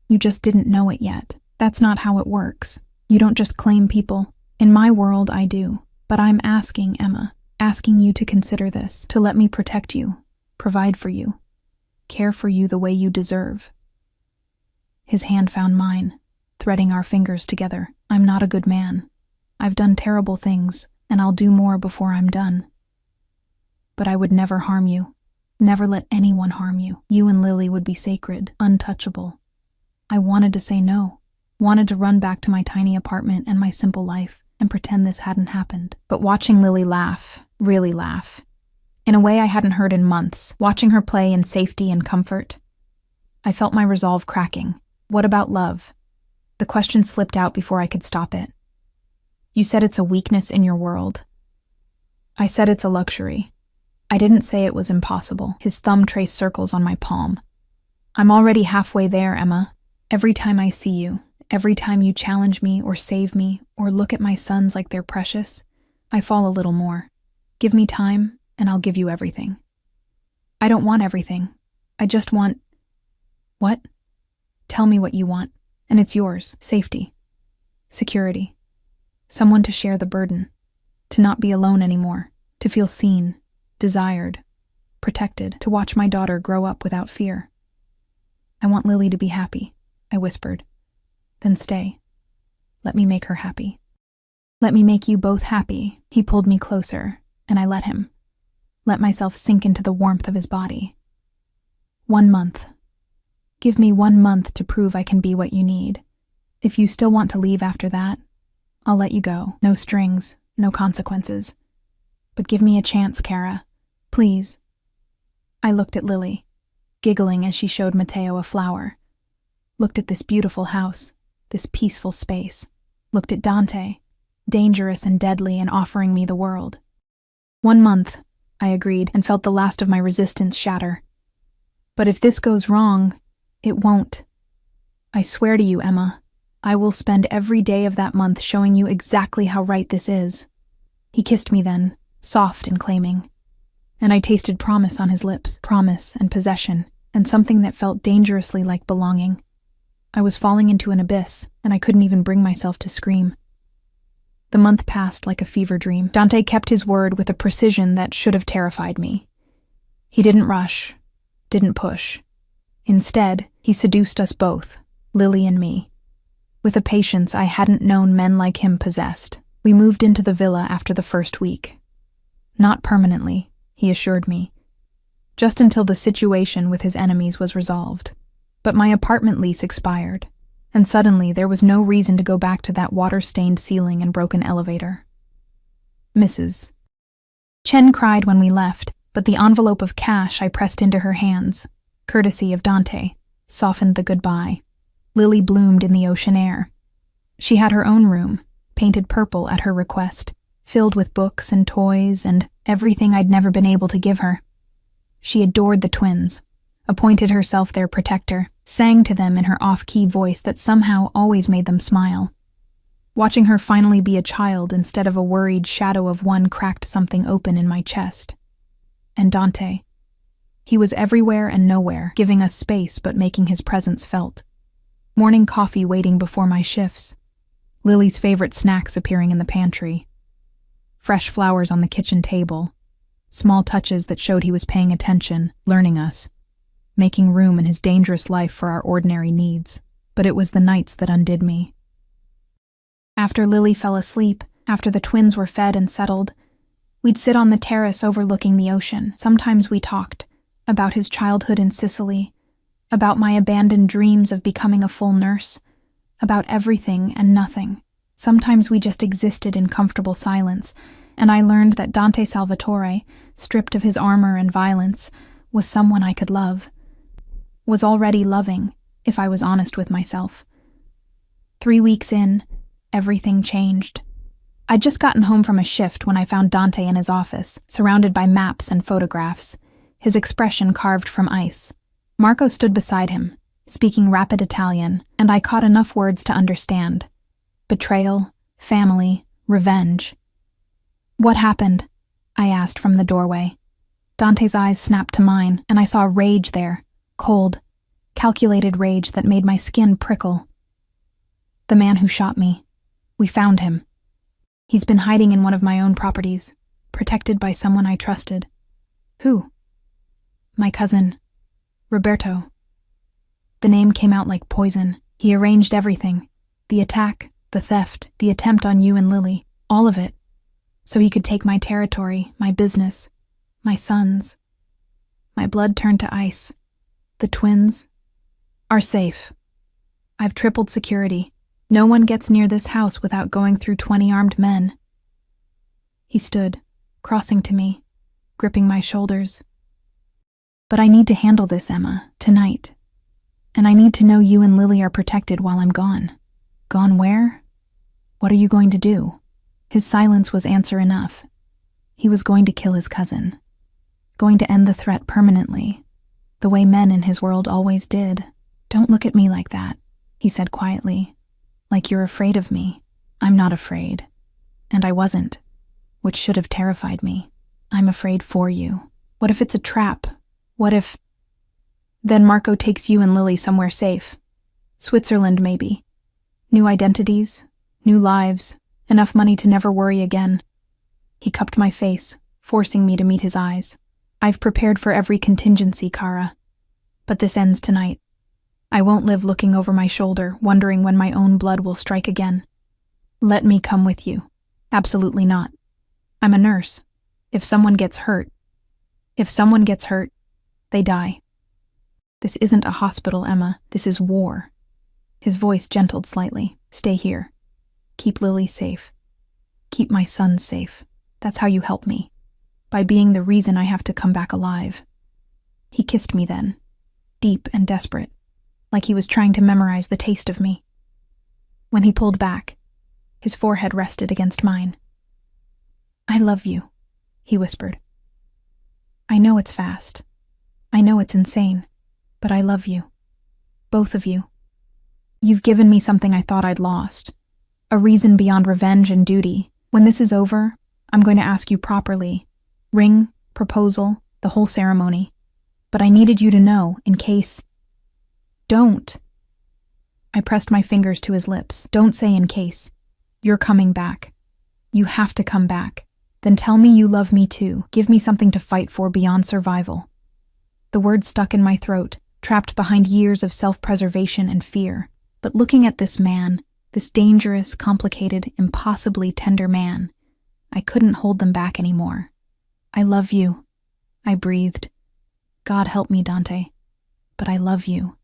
You just didn't know it yet. That's not how it works. You don't just claim people. In my world, I do. But I'm asking, Emma, asking you to consider this, to let me protect you, provide for you, care for you the way you deserve. His hand found mine, threading our fingers together. I'm not a good man. I've done terrible things, and I'll do more before I'm done. But I would never harm you, never let anyone harm you. You and Lily would be sacred, untouchable. I wanted to say no, wanted to run back to my tiny apartment and my simple life, and pretend this hadn't happened. But watching Lily laugh, really laugh, in a way I hadn't heard in months, watching her play in safety and comfort. I felt my resolve cracking. What about love? The question slipped out before I could stop it. You said it's a weakness in your world. I said it's a luxury. I didn't say it was impossible. His thumb traced circles on my palm. I'm already halfway there, Emma. Every time I see you, every time you challenge me or save me or look at my sons like they're precious, I fall a little more. Give me time, and I'll give you everything. I don't want everything. I just want... What? Tell me what you want, and it's yours. Safety. Security. Someone to share the burden. To not be alone anymore. To feel seen, desired, protected. To watch my daughter grow up without fear. I want Lily to be happy, I whispered. Then stay. Let me make her happy. Let me make you both happy. He pulled me closer, and I let him. Let myself sink into the warmth of his body. 1 month. Give me 1 month to prove I can be what you need. If you still want to leave after that, I'll let you go. No strings, no consequences. But give me a chance, Kara. Please. I looked at Lily, giggling as she showed Matteo a flower. Looked at this beautiful house, this peaceful space. Looked at Dante, dangerous and deadly and offering me the world. 1 month, I agreed, and felt the last of my resistance shatter. But if this goes wrong, it won't. I swear to you, Emma, I will spend every day of that month showing you exactly how right this is. He kissed me then, soft and claiming. And I tasted promise on his lips, promise and possession, and something that felt dangerously like belonging. I was falling into an abyss, and I couldn't even bring myself to scream. The month passed like a fever dream. Dante kept his word with a precision that should have terrified me. He didn't rush, didn't push. Instead, he seduced us both, Lily and me. With a patience I hadn't known men like him possessed, we moved into the villa after the first week. Not permanently, he assured me. Just until the situation with his enemies was resolved. But my apartment lease expired, and suddenly there was no reason to go back to that water-stained ceiling and broken elevator. Mrs. Chen cried when we left, but the envelope of cash I pressed into her hands, courtesy of Dante, softened the goodbye. Lily bloomed in the ocean air. She had her own room, painted purple at her request, filled with books and toys and everything I'd never been able to give her. She adored the twins, appointed herself their protector, sang to them in her off-key voice that somehow always made them smile. Watching her finally be a child instead of a worried shadow of one cracked something open in my chest. And Dante. He was everywhere and nowhere, giving us space but making his presence felt. Morning coffee waiting before my shifts. Lily's favorite snacks appearing in the pantry. Fresh flowers on the kitchen table. Small touches that showed he was paying attention, learning us. Making room in his dangerous life for our ordinary needs. But it was the nights that undid me. After Lily fell asleep, after the twins were fed and settled, we'd sit on the terrace overlooking the ocean. Sometimes we talked about his childhood in Sicily, about my abandoned dreams of becoming a full nurse, about everything and nothing. Sometimes we just existed in comfortable silence, and I learned that Dante Salvatore, stripped of his armor and violence, was someone I could love. Was already loving, if I was honest with myself. 3 weeks in, everything changed. I'd just gotten home from a shift when I found Dante in his office, surrounded by maps and photographs, his expression carved from ice. Marco stood beside him, speaking rapid Italian, and I caught enough words to understand. Betrayal, family, revenge. What happened? I asked from the doorway. Dante's eyes snapped to mine, and I saw rage there, cold, calculated rage that made my skin prickle. The man who shot me. We found him. He's been hiding in one of my own properties, protected by someone I trusted. Who? My cousin, Roberto. The name came out like poison. He arranged everything. The attack, the theft, the attempt on you and Lily, all of it. So he could take my territory, my business, my sons. My blood turned to ice. The twins are safe. I've tripled security. No one gets near this house without going through 20 armed men. He stood, crossing to me, gripping my shoulders. But I need to handle this, Emma, tonight. And I need to know you and Lily are protected while I'm gone. Gone where? What are you going to do? His silence was answer enough. He was going to kill his cousin. Going to end the threat permanently, the way men in his world always did. Don't look at me like that, he said quietly. Like you're afraid of me. I'm not afraid. And I wasn't, which should have terrified me. I'm afraid for you. What if it's a trap? What if... Then Marco takes you and Lily somewhere safe. Switzerland, maybe. New identities, new lives, enough money to never worry again. He cupped my face, forcing me to meet his eyes. I've prepared for every contingency, Kara. But this ends tonight. I won't live looking over my shoulder, wondering when my own blood will strike again. Let me come with you. Absolutely not. I'm a nurse. If someone gets hurt, they die. This isn't a hospital, Emma. This is war. His voice gentled slightly. Stay here. Keep Lily safe. Keep my son safe. That's how you help me. By being the reason I have to come back alive. He kissed me then, deep and desperate, like he was trying to memorize the taste of me. When he pulled back, his forehead rested against mine. I love you, he whispered. I know it's fast. I know it's insane, but I love you. Both of you. You've given me something I thought I'd lost. A reason beyond revenge and duty. When this is over, I'm going to ask you properly. Ring, proposal, the whole ceremony. But I needed you to know, in case... Don't. I pressed my fingers to his lips. Don't say in case. You're coming back. You have to come back. Then tell me you love me too. Give me something to fight for beyond survival. The words stuck in my throat, trapped behind years of self-preservation and fear. But looking at this man, this dangerous, complicated, impossibly tender man, I couldn't hold them back anymore. I love you, I breathed. God help me, Dante. But I love you.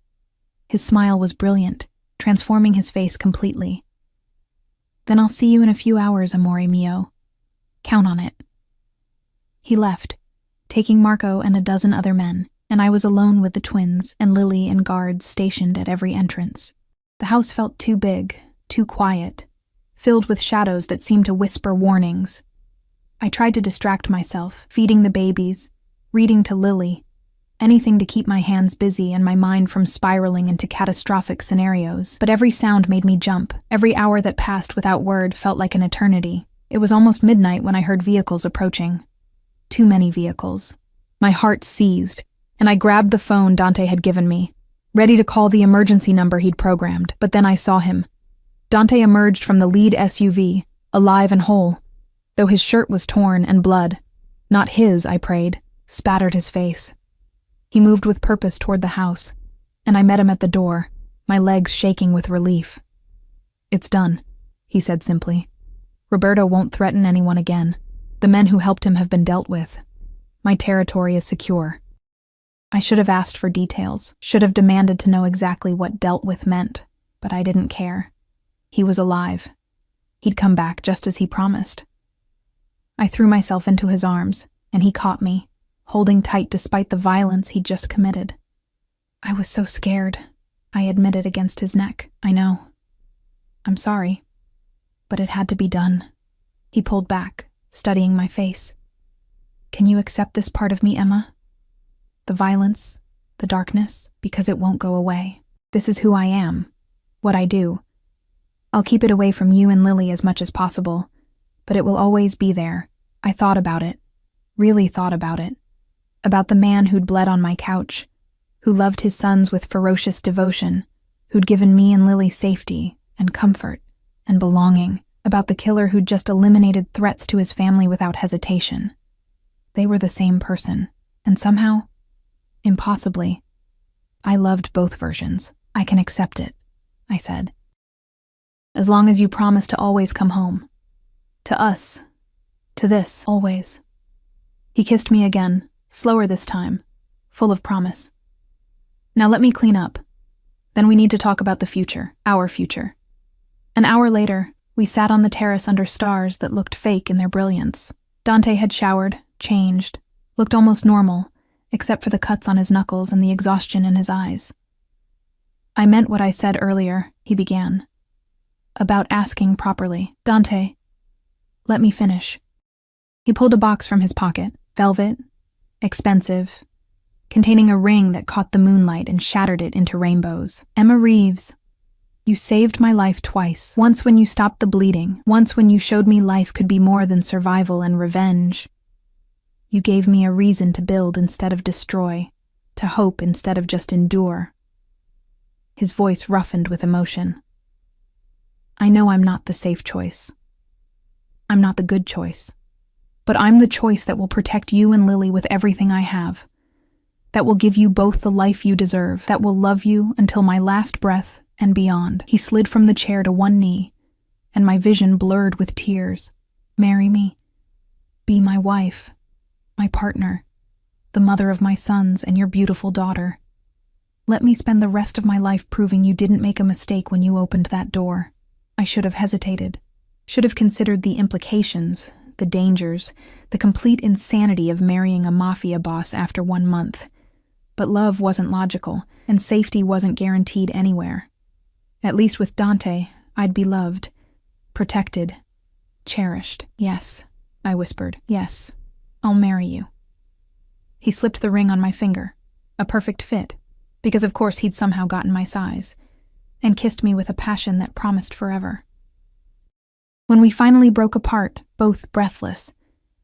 His smile was brilliant, transforming his face completely. Then I'll see you in a few hours, amore mio. Count on it. He left, taking Marco and a dozen other men, and I was alone with the twins and Lily and guards stationed at every entrance. The house felt too big, too quiet, filled with shadows that seemed to whisper warnings. I tried to distract myself, feeding the babies, reading to Lily, anything to keep my hands busy and my mind from spiraling into catastrophic scenarios. But every sound made me jump. Every hour that passed without word felt like an eternity. It was almost midnight when I heard vehicles approaching. Too many vehicles. My heart seized, and I grabbed the phone Dante had given me, ready to call the emergency number he'd programmed. But then I saw him. Dante emerged from the lead SUV, alive and whole, though his shirt was torn and blood, not his, I prayed, spattered his face. He moved with purpose toward the house, and I met him at the door, my legs shaking with relief. It's done, he said simply. Roberto won't threaten anyone again. The men who helped him have been dealt with. My territory is secure. I should have asked for details, should have demanded to know exactly what dealt with meant, but I didn't care. He was alive. He'd come back just as he promised. I threw myself into his arms, and he caught me, holding tight despite the violence he'd just committed. I was so scared, I admitted against his neck. I know. I'm sorry. But it had to be done. He pulled back, studying my face. Can you accept this part of me, Emma? The violence, the darkness, because it won't go away. This is who I am, what I do. I'll keep it away from you and Lily as much as possible, but it will always be there. I thought about it, really thought about it. About the man who'd bled on my couch, who loved his sons with ferocious devotion, who'd given me and Lily safety and comfort and belonging, about the killer who'd just eliminated threats to his family without hesitation. They were the same person, and somehow, impossibly, I loved both versions. I can accept it, I said. As long as you promise to always come home. To us. To this, always. He kissed me again, slower this time, full of promise. Now let me clean up. Then we need to talk about the future, our future. An hour later, we sat on the terrace under stars that looked fake in their brilliance. Dante had showered, changed, Looked almost normal, except for the cuts on his knuckles and the exhaustion in his eyes. I meant what I said earlier, he began. About asking properly. Dante, let me finish. He pulled a box from his pocket, velvet, expensive, containing a ring that caught the moonlight and shattered it into rainbows. Emma Reeves, you saved my life twice. Once when you stopped the bleeding, once when you showed me life could be more than survival and revenge. You gave me a reason to build instead of destroy, to hope instead of just endure. His voice roughened with emotion. I know I'm not the safe choice. I'm not the good choice. But I'm the choice that will protect you and Lily with everything I have. That will give you both the life you deserve, that will love you until my last breath and beyond. He slid from the chair to one knee, and my vision blurred with tears. Marry me. Be my wife, my partner, the mother of my sons and your beautiful daughter. Let me spend the rest of my life proving you didn't make a mistake when you opened that door. I should have hesitated, should have considered the implications, the dangers, the complete insanity of marrying a mafia boss after 1 month. But love wasn't logical, and safety wasn't guaranteed anywhere. At least with Dante, I'd be loved, protected, cherished. Yes, I whispered. Yes, I'll marry you. He slipped the ring on my finger, a perfect fit, because of course he'd somehow gotten my size, and kissed me with a passion that promised forever. When we finally broke apart, both breathless,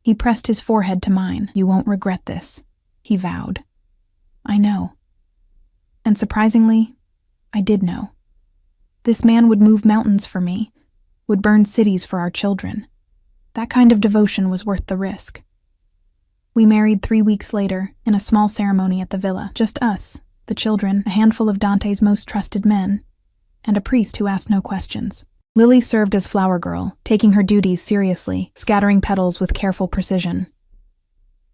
he pressed his forehead to mine. You won't regret this, he vowed. I know. And surprisingly, I did know. This man would move mountains for me, would burn cities for our children. That kind of devotion was worth the risk. We married 3 weeks later, in a small ceremony at the villa. Just us, the children, a handful of Dante's most trusted men, and a priest who asked no questions. Lily served as flower girl, taking her duties seriously, scattering petals with careful precision.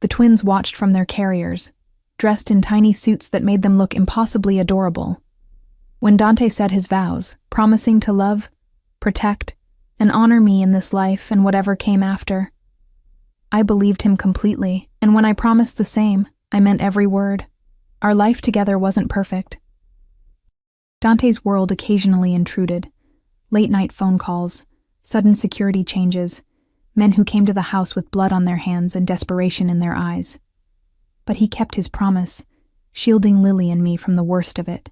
The twins watched from their carriers, dressed in tiny suits that made them look impossibly adorable. When Dante said his vows, promising to love, protect, and honor me in this life and whatever came after, I believed him completely, and when I promised the same, I meant every word. Our life together wasn't perfect. Dante's world occasionally intruded. Late-night phone calls, sudden security changes, men who came to the house with blood on their hands and desperation in their eyes. But he kept his promise, shielding Lily and me from the worst of it,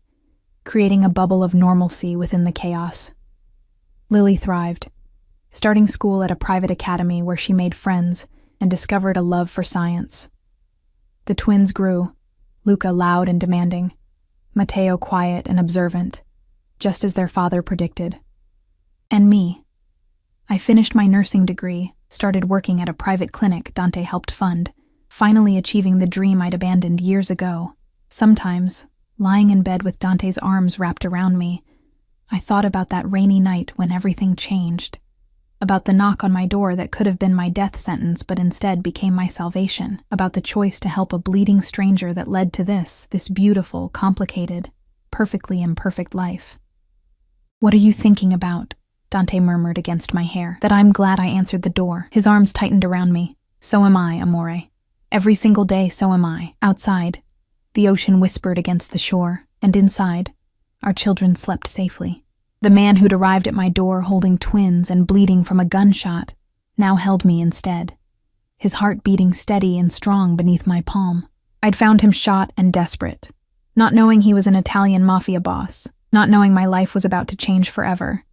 creating a bubble of normalcy within the chaos. Lily thrived, starting school at a private academy where she made friends and discovered a love for science. The twins grew, Luca loud and demanding, Matteo quiet and observant, just as their father predicted. And me. I finished my nursing degree, started working at a private clinic Dante helped fund, finally achieving the dream I'd abandoned years ago. Sometimes, lying in bed with Dante's arms wrapped around me, I thought about that rainy night when everything changed, about the knock on my door that could have been my death sentence but instead became my salvation, about the choice to help a bleeding stranger that led to this beautiful, complicated, perfectly imperfect life. What are you thinking about? Dante murmured against my hair. That I'm glad I answered the door. His arms tightened around me. So am I, amore. Every single day, so am I. Outside, the ocean whispered against the shore, and inside, our children slept safely. The man who'd arrived at my door holding twins and bleeding from a gunshot now held me instead, his heart beating steady and strong beneath my palm. I'd found him shot and desperate, not knowing he was an Italian mafia boss, not knowing my life was about to change forever.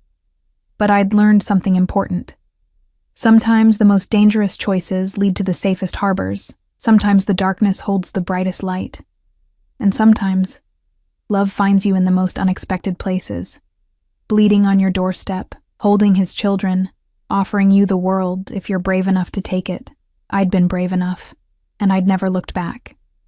But I'd learned something important. Sometimes the most dangerous choices lead to the safest harbors. Sometimes the darkness holds the brightest light. And sometimes, love finds you in the most unexpected places. Bleeding on your doorstep, holding his children, offering you the world if you're brave enough to take it. I'd been brave enough, and I'd never looked back.